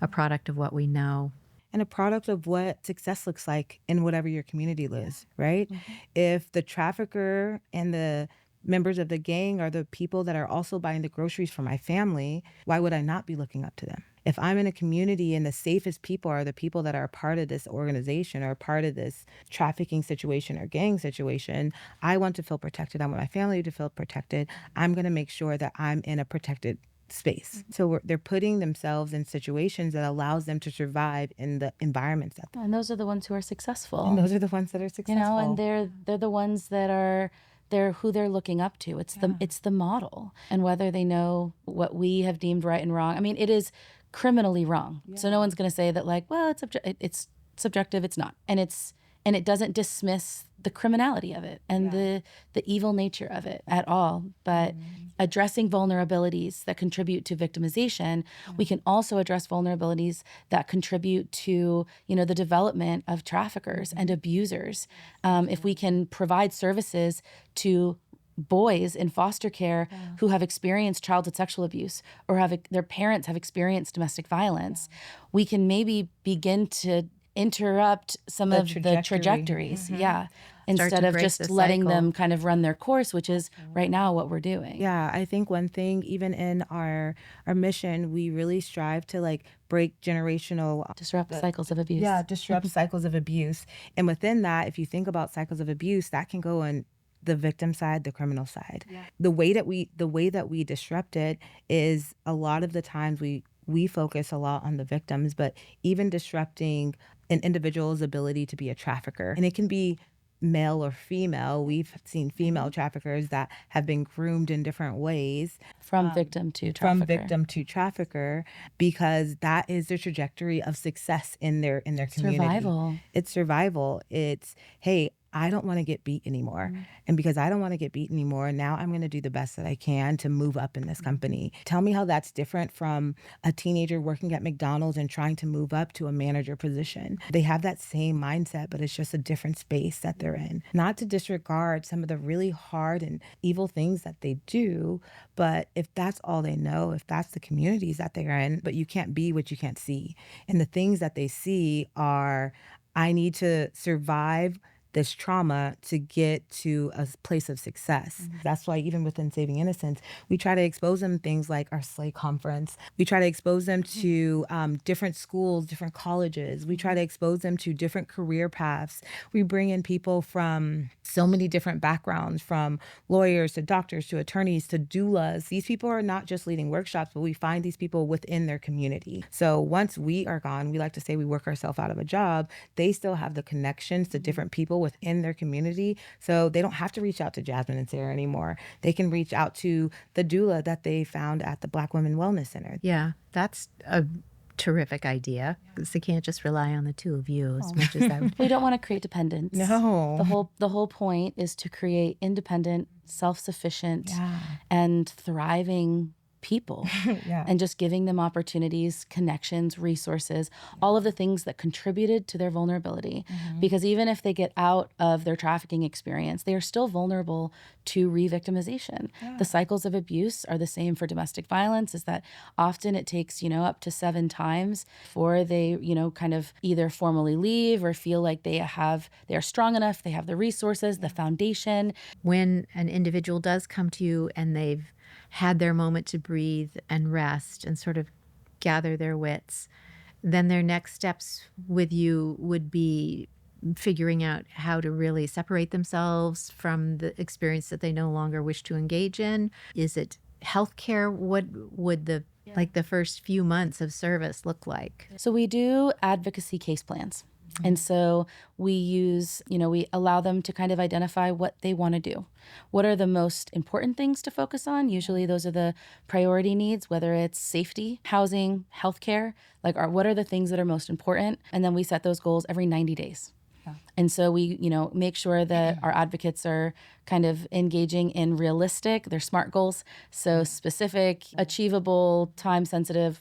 a product of what we know. And a product of what success looks like in whatever your community lives, right? If the trafficker and the members of the gang are the people that are also buying the groceries for my family, why would I not be looking up to them? If I'm in a community and the safest people are the people that are a part of this organization or a part of this trafficking situation or gang situation, I want to feel protected. I want my family to feel protected. I'm going to make sure that I'm in a protected space. So they're putting themselves in situations that allows them to survive in the environments that And those are the ones who are successful. And those are the ones that are successful. And they're the ones that are who they're looking up to. It's the model. And whether they know what we have deemed right and wrong. I mean, it is criminally wrong. So no one's going to say that like, well, it's subjective. It's not. And it doesn't dismiss the criminality of it and the evil nature of it at all. But addressing vulnerabilities that contribute to victimization, we can also address vulnerabilities that contribute to, the development of traffickers and abusers. If we can provide services to boys in foster care who have experienced childhood sexual abuse or their parents have experienced domestic violence, we can maybe begin to interrupt some of the trajectories. Instead of just letting them kind of run their course, which is right now what we're doing. I think one thing, even in our mission, we really strive to like break generational disrupt cycles of abuse. Disrupt cycles of abuse. And within that, if you think about cycles of abuse, that can go in the victim side, the criminal side. The way that we disrupt it is a lot of the times we focus a lot on the victims, but even disrupting an individual's ability to be a trafficker. And it can be male or female. We've seen female traffickers that have been groomed in different ways. From victim to trafficker, because that is their trajectory of success in their community. Survival. It's survival. It's, hey, I don't want to get beat anymore. And because I don't want to get beat anymore, now I'm going to do the best that I can to move up in this company. Tell me how that's different from a teenager working at McDonald's and trying to move up to a manager position. They have that same mindset, but it's just a different space that they're in. Not to disregard some of the really hard and evil things that they do, but if that's all they know, if that's the communities that they're in, but you can't be what you can't see. And the things that they see are, I need to survive this trauma to get to a place of success. That's why even within Saving Innocence, we try to expose them things like our Slay Conference. We try to expose them to different schools, different colleges. We try to expose them to different career paths. We bring in people from so many different backgrounds, from lawyers to doctors to attorneys to doulas. These people are not just leading workshops, but we find these people within their community. So once we are gone, we like to say we work ourselves out of a job. They still have the connections to different people within their community. So they don't have to reach out to Jasmine and Sara anymore. They can reach out to the doula that they found at the Black Women Wellness Center. Yeah, that's a terrific idea, because they can't just rely on the two of you as much as that. We don't want to create dependence. No. The whole point is to create independent, self-sufficient, and thriving people. And just giving them opportunities, connections, resources, all of the things that contributed to their vulnerability. Because even if they get out of their trafficking experience, they are still vulnerable to re-victimization. The cycles of abuse are the same for domestic violence, is that often it takes, up to 7 times before they, kind of either formally leave or feel like they are strong enough, they have the resources, the foundation. When an individual does come to you and they've had their moment to breathe and rest and sort of gather their wits, then their next steps with you would be figuring out how to really separate themselves from the experience that they no longer wish to engage in. Is it healthcare? What would the first few months of service look like? So we do advocacy case plans. And so we use, we allow them to kind of identify what they want to do. What are the most important things to focus on? Usually those are the priority needs, whether it's safety, housing, healthcare, what are the things that are most important? And then we set those goals every 90 days. And so we, make sure that our advocates are kind of engaging in realistic, they're SMART goals, so specific, achievable, time-sensitive,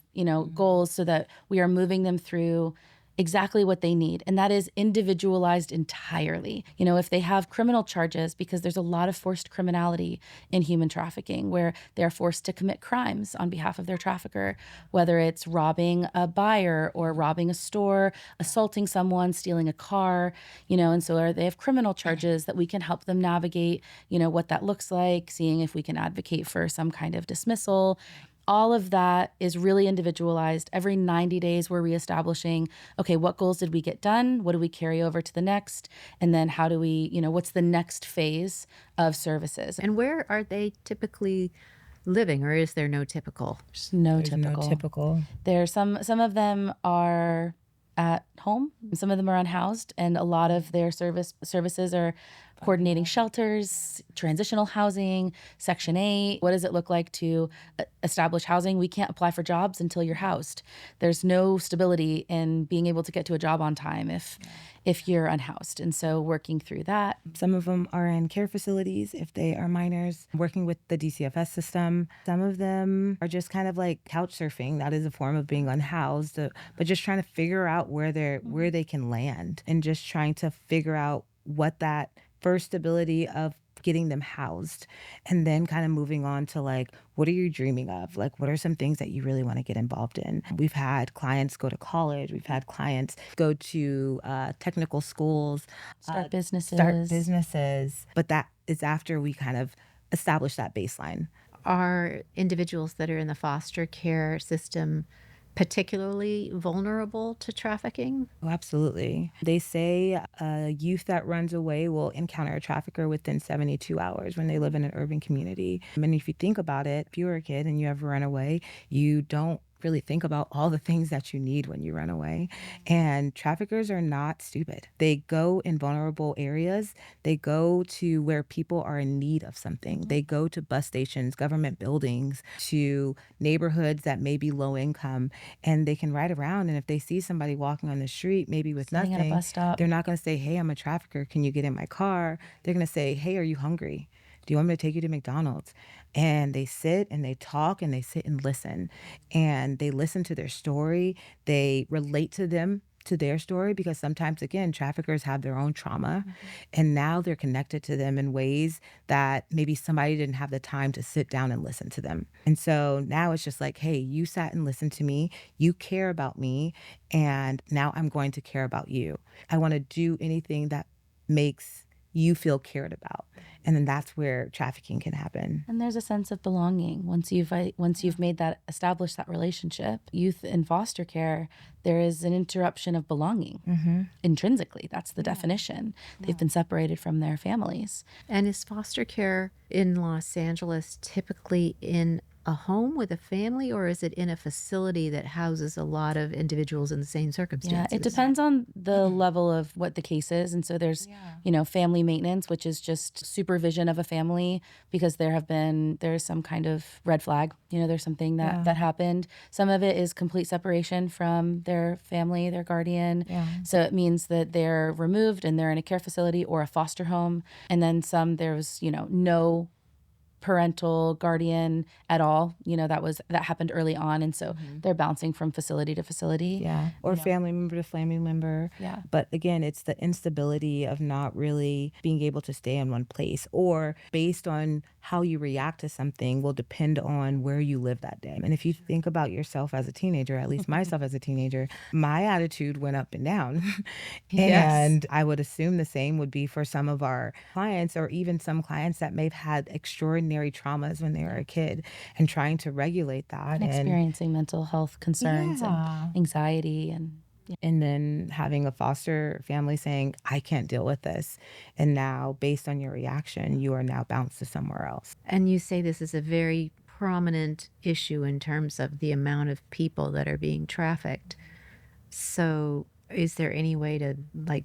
goals, so that we are moving them through exactly what they need. And that is individualized entirely. If they have criminal charges, because there's a lot of forced criminality in human trafficking where they're forced to commit crimes on behalf of their trafficker, whether it's robbing a buyer or robbing a store, assaulting someone, stealing a car, and so they have criminal charges that we can help them navigate, what that looks like, seeing if we can advocate for some kind of dismissal. All of that is really individualized. Every 90 days, we're reestablishing, okay, what goals did we get done? What do we carry over to the next? And then how do we, what's the next phase of services? And where are they typically living, or is there no typical? There's no typical. There's some of them are at home. Some of them are unhoused, and a lot of their services are coordinating shelters, transitional housing, Section 8. What does it look like to establish housing? We can't apply for jobs until you're housed. There's no stability in being able to get to a job on time if you're unhoused. And so working through that. Some of them are in care facilities if they are minors, working with the DCFS system. Some of them are just kind of like couch surfing. That is a form of being unhoused, but just trying to figure out where they can land, and just trying to figure out what that first stability of getting them housed, and then kind of moving on to what are you dreaming of? What are some things that you really want to get involved in? We've had clients go to college. We've had clients go to technical schools. Start businesses. But that is after we kind of establish that baseline. Are individuals that are in the foster care system particularly vulnerable to trafficking? Oh, absolutely. They say a youth that runs away will encounter a trafficker within 72 hours when they live in an urban community. And if you think about it, if you were a kid and you ever run away, you don't really think about all the things that you need when you run away. And traffickers are not stupid. They go in vulnerable areas. They go to where people are in need of something. They go to bus stations, government buildings, to neighborhoods that may be low income, and they can ride around. And if they see somebody walking on the street, maybe with Sitting at a nothing, bus stop. they're not going to say, hey, I'm a trafficker. Can you get in my car? They're going to say, hey, are you hungry? Do you want me to take you to McDonald's? And they sit and they talk and they sit and listen. And they listen to their story. They relate to them, to their story, because sometimes, again, traffickers have their own trauma. And now they're connected to them in ways that maybe somebody didn't have the time to sit down and listen to them. And so now it's just like, hey, you sat and listened to me. You care about me. And now I'm going to care about you. I want to do anything that makes you feel cared about. And then that's where trafficking can happen. And there's a sense of belonging once you've established that relationship. Youth in foster care, there is an interruption of belonging intrinsically. That's the definition. They've been separated from their families. And is foster care in Los Angeles typically in a home with a family, or is it in a facility that houses a lot of individuals in the same circumstances? Yeah, it depends on the level of what the case is. And so there's, family maintenance, which is just supervision of a family because there's some kind of red flag. There's something that happened. Some of it is complete separation from their family, their guardian. Yeah. So it means that they're removed and they're in a care facility or a foster home. And then there's, no parental guardian at all. That happened early on. And so they're bouncing from facility to facility. Yeah. Or family member to family member. Yeah. But again, it's the instability of not really being able to stay in one place, or based on how you react to something will depend on where you live that day. And if you think about yourself as a teenager, at least myself as a teenager, my attitude went up and down. And I would assume the same would be for some of our clients, or even some clients that may have had extraordinary traumas when they were a kid, and trying to regulate that. And experiencing mental health concerns and anxiety. And then having a foster family saying, I can't deal with this. And now, based on your reaction, you are now bounced to somewhere else. And you say this is a very prominent issue in terms of the amount of people that are being trafficked. So is there any way to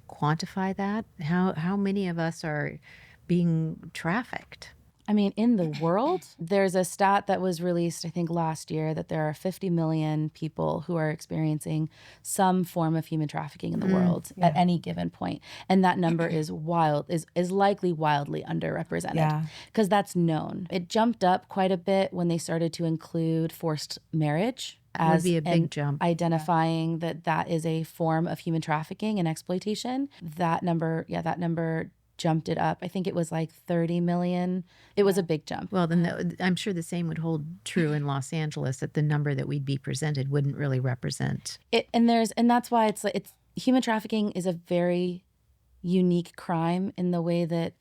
quantify that? How many of us are being trafficked? I mean, in the world, there's a stat that was released, I think, last year, that there are 50 million people who are experiencing some form of human trafficking in the world at any given point. And that number is likely wildly underrepresented because that's known. It jumped up quite a bit when they started to include forced marriage as would be a big jump. Identifying that is a form of human trafficking and exploitation. That number jumped it up. I think it was 30 million. It was a big jump. Well, then I'm sure the same would hold true in Los Angeles, that the number that we'd be presented wouldn't really represent it. And that's why it's human trafficking is a very unique crime in the way that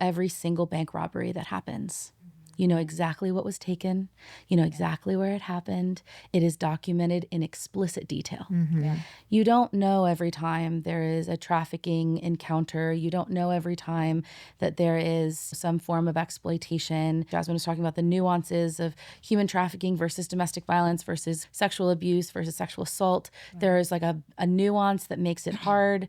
every single bank robbery that happens. You know exactly what was taken. You know exactly where it happened. It is documented in explicit detail. You don't know every time there is a trafficking encounter. You don't know every time that there is some form of exploitation. Jasmine was talking about the nuances of human trafficking versus domestic violence versus sexual abuse versus sexual assault. There is a nuance that makes it hard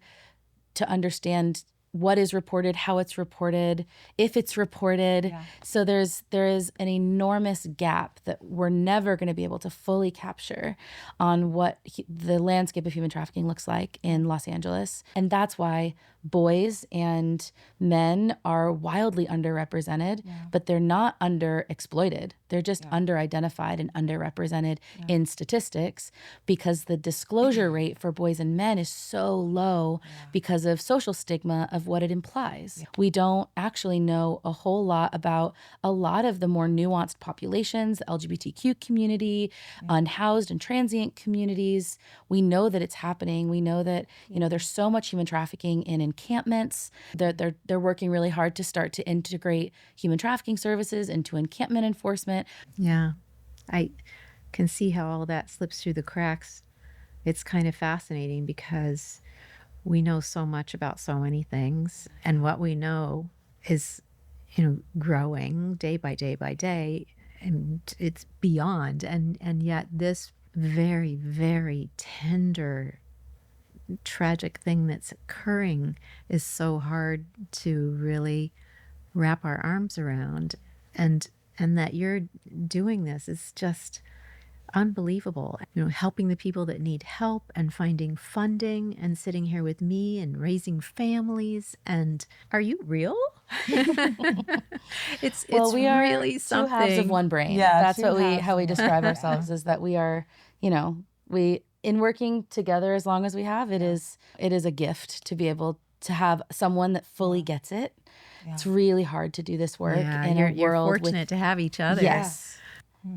to understand what is reported, how it's reported, if it's reported. So there is an enormous gap that we're never going to be able to fully capture on what the landscape of human trafficking looks like in Los Angeles. And that's why boys and men are wildly underrepresented, but they're not underexploited. They're just underidentified and underrepresented in statistics because the disclosure rate for boys and men is so low because of social stigma of what it implies. We don't actually know a whole lot about a lot of the more nuanced populations, the LGBTQ community, unhoused and transient communities. We know that it's happening. We know that, there's so much human trafficking in encampments. They're working really hard to start to integrate human trafficking services into encampment enforcement. Yeah, I can see how all that slips through the cracks. It's kind of fascinating because we know so much about so many things, and what we know is, growing day by day by day. and it's beyond. And yet this very, very tender, tragic thing that's occurring is so hard to really wrap our arms around. And that you're doing this is just unbelievable. Helping the people that need help and finding funding and sitting here with me and raising families. And are you real? It's we are really something. Two halves of one brain. Yeah, That's how we describe ourselves, is that we are, we, in working together as long as we have, it is a gift to be able to have someone that fully gets it. Yeah. It's really hard to do this work in a world. You're fortunate to have each other. Yes.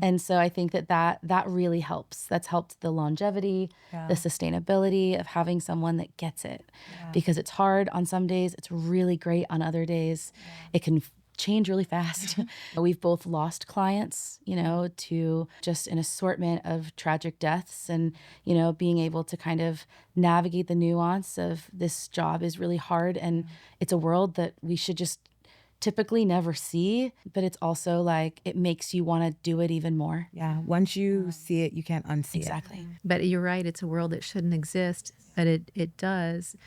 And so I think that really helps. That's helped the longevity, the sustainability of having someone that gets it. Because it's hard on some days. It's really great on other days. It can change really fast. We've both lost clients, to just an assortment of tragic deaths, and, being able to kind of navigate the nuance of this job is really hard. And it's a world that we should just typically never see, but it's also like it makes you want to do it even more. Yeah, once you see it, you can't unsee it. Exactly. But you're right, it's a world that shouldn't exist, but it does.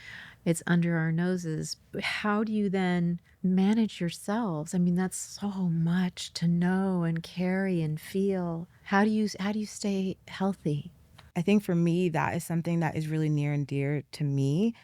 It's under our noses. How do you then manage yourselves? I mean, that's so much to know and carry and feel. How do you stay healthy? I think for me, that is something that is really near and dear to me.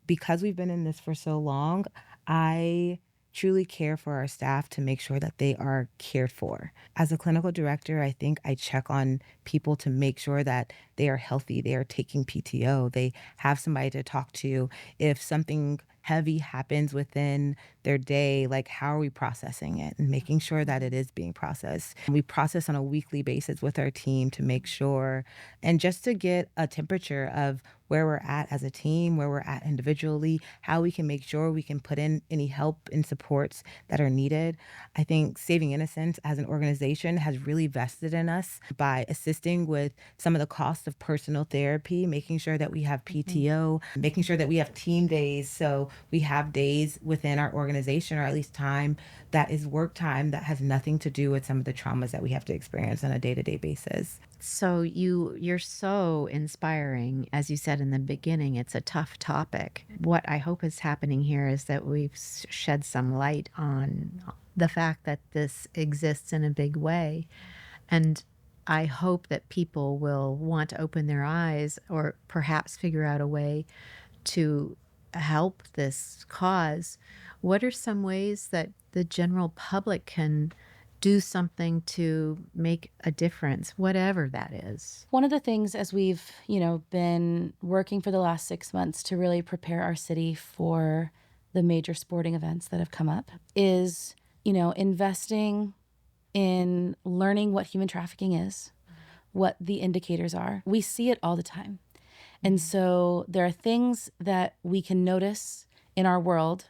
Because we've been in this for so long, I truly care for our staff to make sure that they are cared for. As a clinical director, I think I check on people to make sure that they are healthy, they are taking PTO, they have somebody to talk to. If something heavy happens within their day, like how are we processing it and making sure that it is being processed. We process on a weekly basis with our team to make sure, and just to get a temperature of where we're at as a team, where we're at individually, how we can make sure we can put in any help and supports that are needed. I think Saving Innocence as an organization has really vested in us by assisting with some of the cost of personal therapy, making sure that we have PTO, making sure that we have team days. So we have days within our organization, or at least time that is work time that has nothing to do with some of the traumas that we have to experience on a day-to-day basis. So you're so inspiring. As you said in the beginning, it's a tough topic. What I hope is happening here is that we've shed some light on the fact that this exists in a big way. And I hope that people will want to open their eyes, or perhaps figure out a way to help this cause. What are some ways that the general public can do something to make a difference, whatever that is? One of the things, as we've, been working for the last 6 months to really prepare our city for the major sporting events that have come up, is, investing in learning what human trafficking is, what the indicators are. We see it all the time. And so there are things that we can notice in our world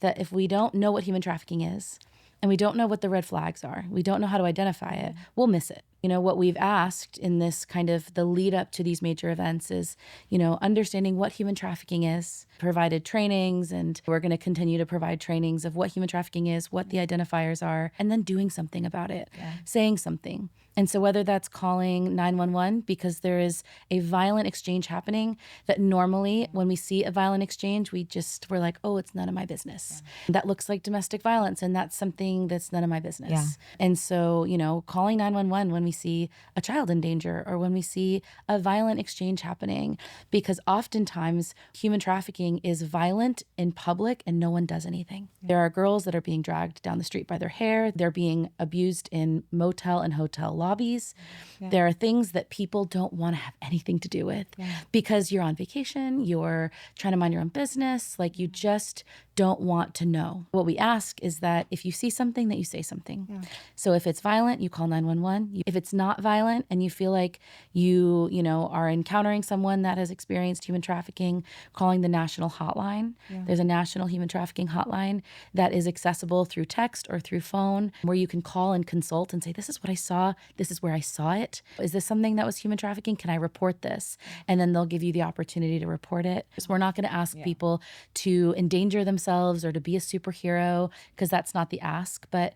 that if we don't know what human trafficking is, and we don't know what the red flags are, we don't know how to identify it, we'll miss it. What we've asked in this kind of the lead up to these major events is, understanding what human trafficking is, provided trainings, and we're going to continue to provide trainings of what human trafficking is, what the identifiers are, and then doing something about it, saying something. And so whether that's calling 911 because there is a violent exchange happening that normally when we see a violent exchange, we're like, oh, it's none of my business. Yeah. That looks like domestic violence, and that's something that's none of my business. Yeah. And so, calling 911 when we see a child in danger, or when we see a violent exchange happening, because oftentimes human trafficking is violent in public and no one does anything. Yeah. There are girls that are being dragged down the street by their hair. They're being abused in motel and hotel lobbies. Yeah. There are things that people don't want to have anything to do with because you're on vacation, you're trying to mind your own business, like you just don't want to know. What we ask is that if you see something, that you say something. Yeah. So if it's violent, you call 911. If it's not violent and you feel like you are encountering someone that has experienced human trafficking, calling the national hotline. Yeah. There's a national human trafficking hotline that is accessible through text or through phone, where you can call and consult and say, this is what I saw. This is where I saw it. Is this something that was human trafficking? Can I report this? And then they'll give you the opportunity to report it. So we're not going to ask people to endanger themselves or to be a superhero, because that's not the ask. But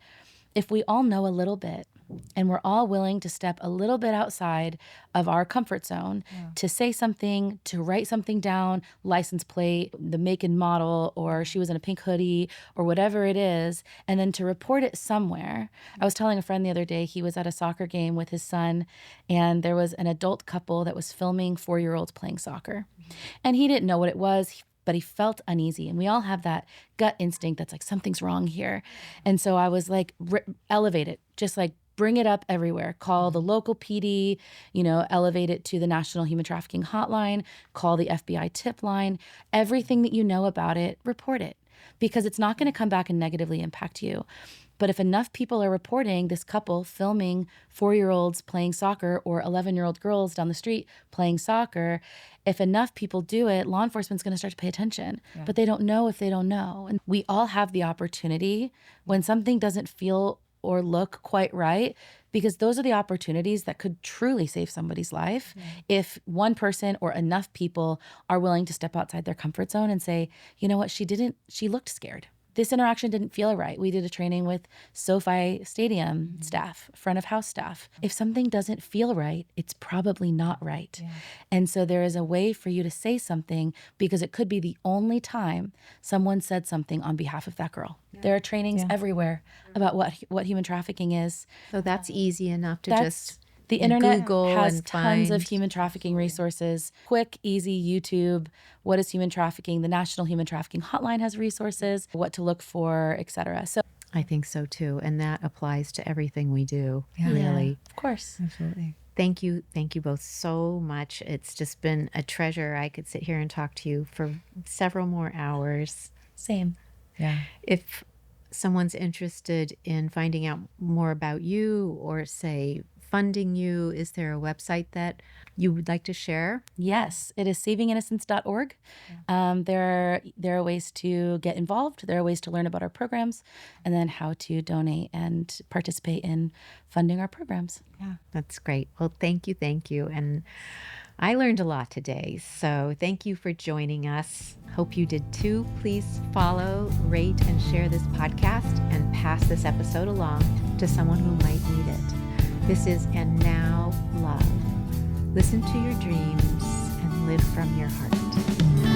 if we all know a little bit and we're all willing to step a little bit outside of our comfort zone to say something, to write something down, license plate, the make and model, or she was in a pink hoodie or whatever it is, and then to report it somewhere. I was telling a friend the other day, he was at a soccer game with his son, and there was an adult couple that was filming 4-year-olds playing soccer. And he didn't know what it was, but he felt uneasy. And we all have that gut instinct that's like, something's wrong here. And so I was like, elevate it, just like bring it up everywhere. Call the local PD, elevate it to the National Human Trafficking Hotline, call the FBI tip line. Everything that you know about it, report it, because it's not going to come back and negatively impact you. But if enough people are reporting this couple filming 4-year-olds playing soccer or 11-year-old girls down the street playing soccer, if enough people do it, law enforcement's going to start to pay attention. But they don't know if they don't know. And we all have the opportunity when something doesn't feel or look quite right, because those are the opportunities that could truly save somebody's life if one person or enough people are willing to step outside their comfort zone and say, you know what, she looked scared. This interaction didn't feel right. We did a training with SoFi Stadium staff, front of house staff. If something doesn't feel right, it's probably not right. And so there is a way for you to say something, because it could be the only time someone said something on behalf of that girl. There are trainings everywhere about what human trafficking is. So that's easy enough to just the internet Google has and tons of find. human trafficking resources. Quick, easy YouTube. What is human trafficking? The National Human Trafficking Hotline has resources, what to look for, etc. So I think so too. And that applies to everything we do, really. of course. Absolutely. Thank you both so much. It's just been a treasure. I could sit here and talk to you for several more hours. Same. Yeah. If someone's interested in finding out more about you or say funding you, is there a website that you would like to share? Yes, it is savinginnocence.org. There are ways to get involved. There are ways to learn about our programs, and then how to donate and participate in funding our programs. Yeah, that's great. Well, thank you. And I learned a lot today. So thank you for joining us. Hope you did too. Please follow, rate, and share this podcast and pass this episode along to someone who might need it. This is And Now Love. Listen to your dreams and live from your heart.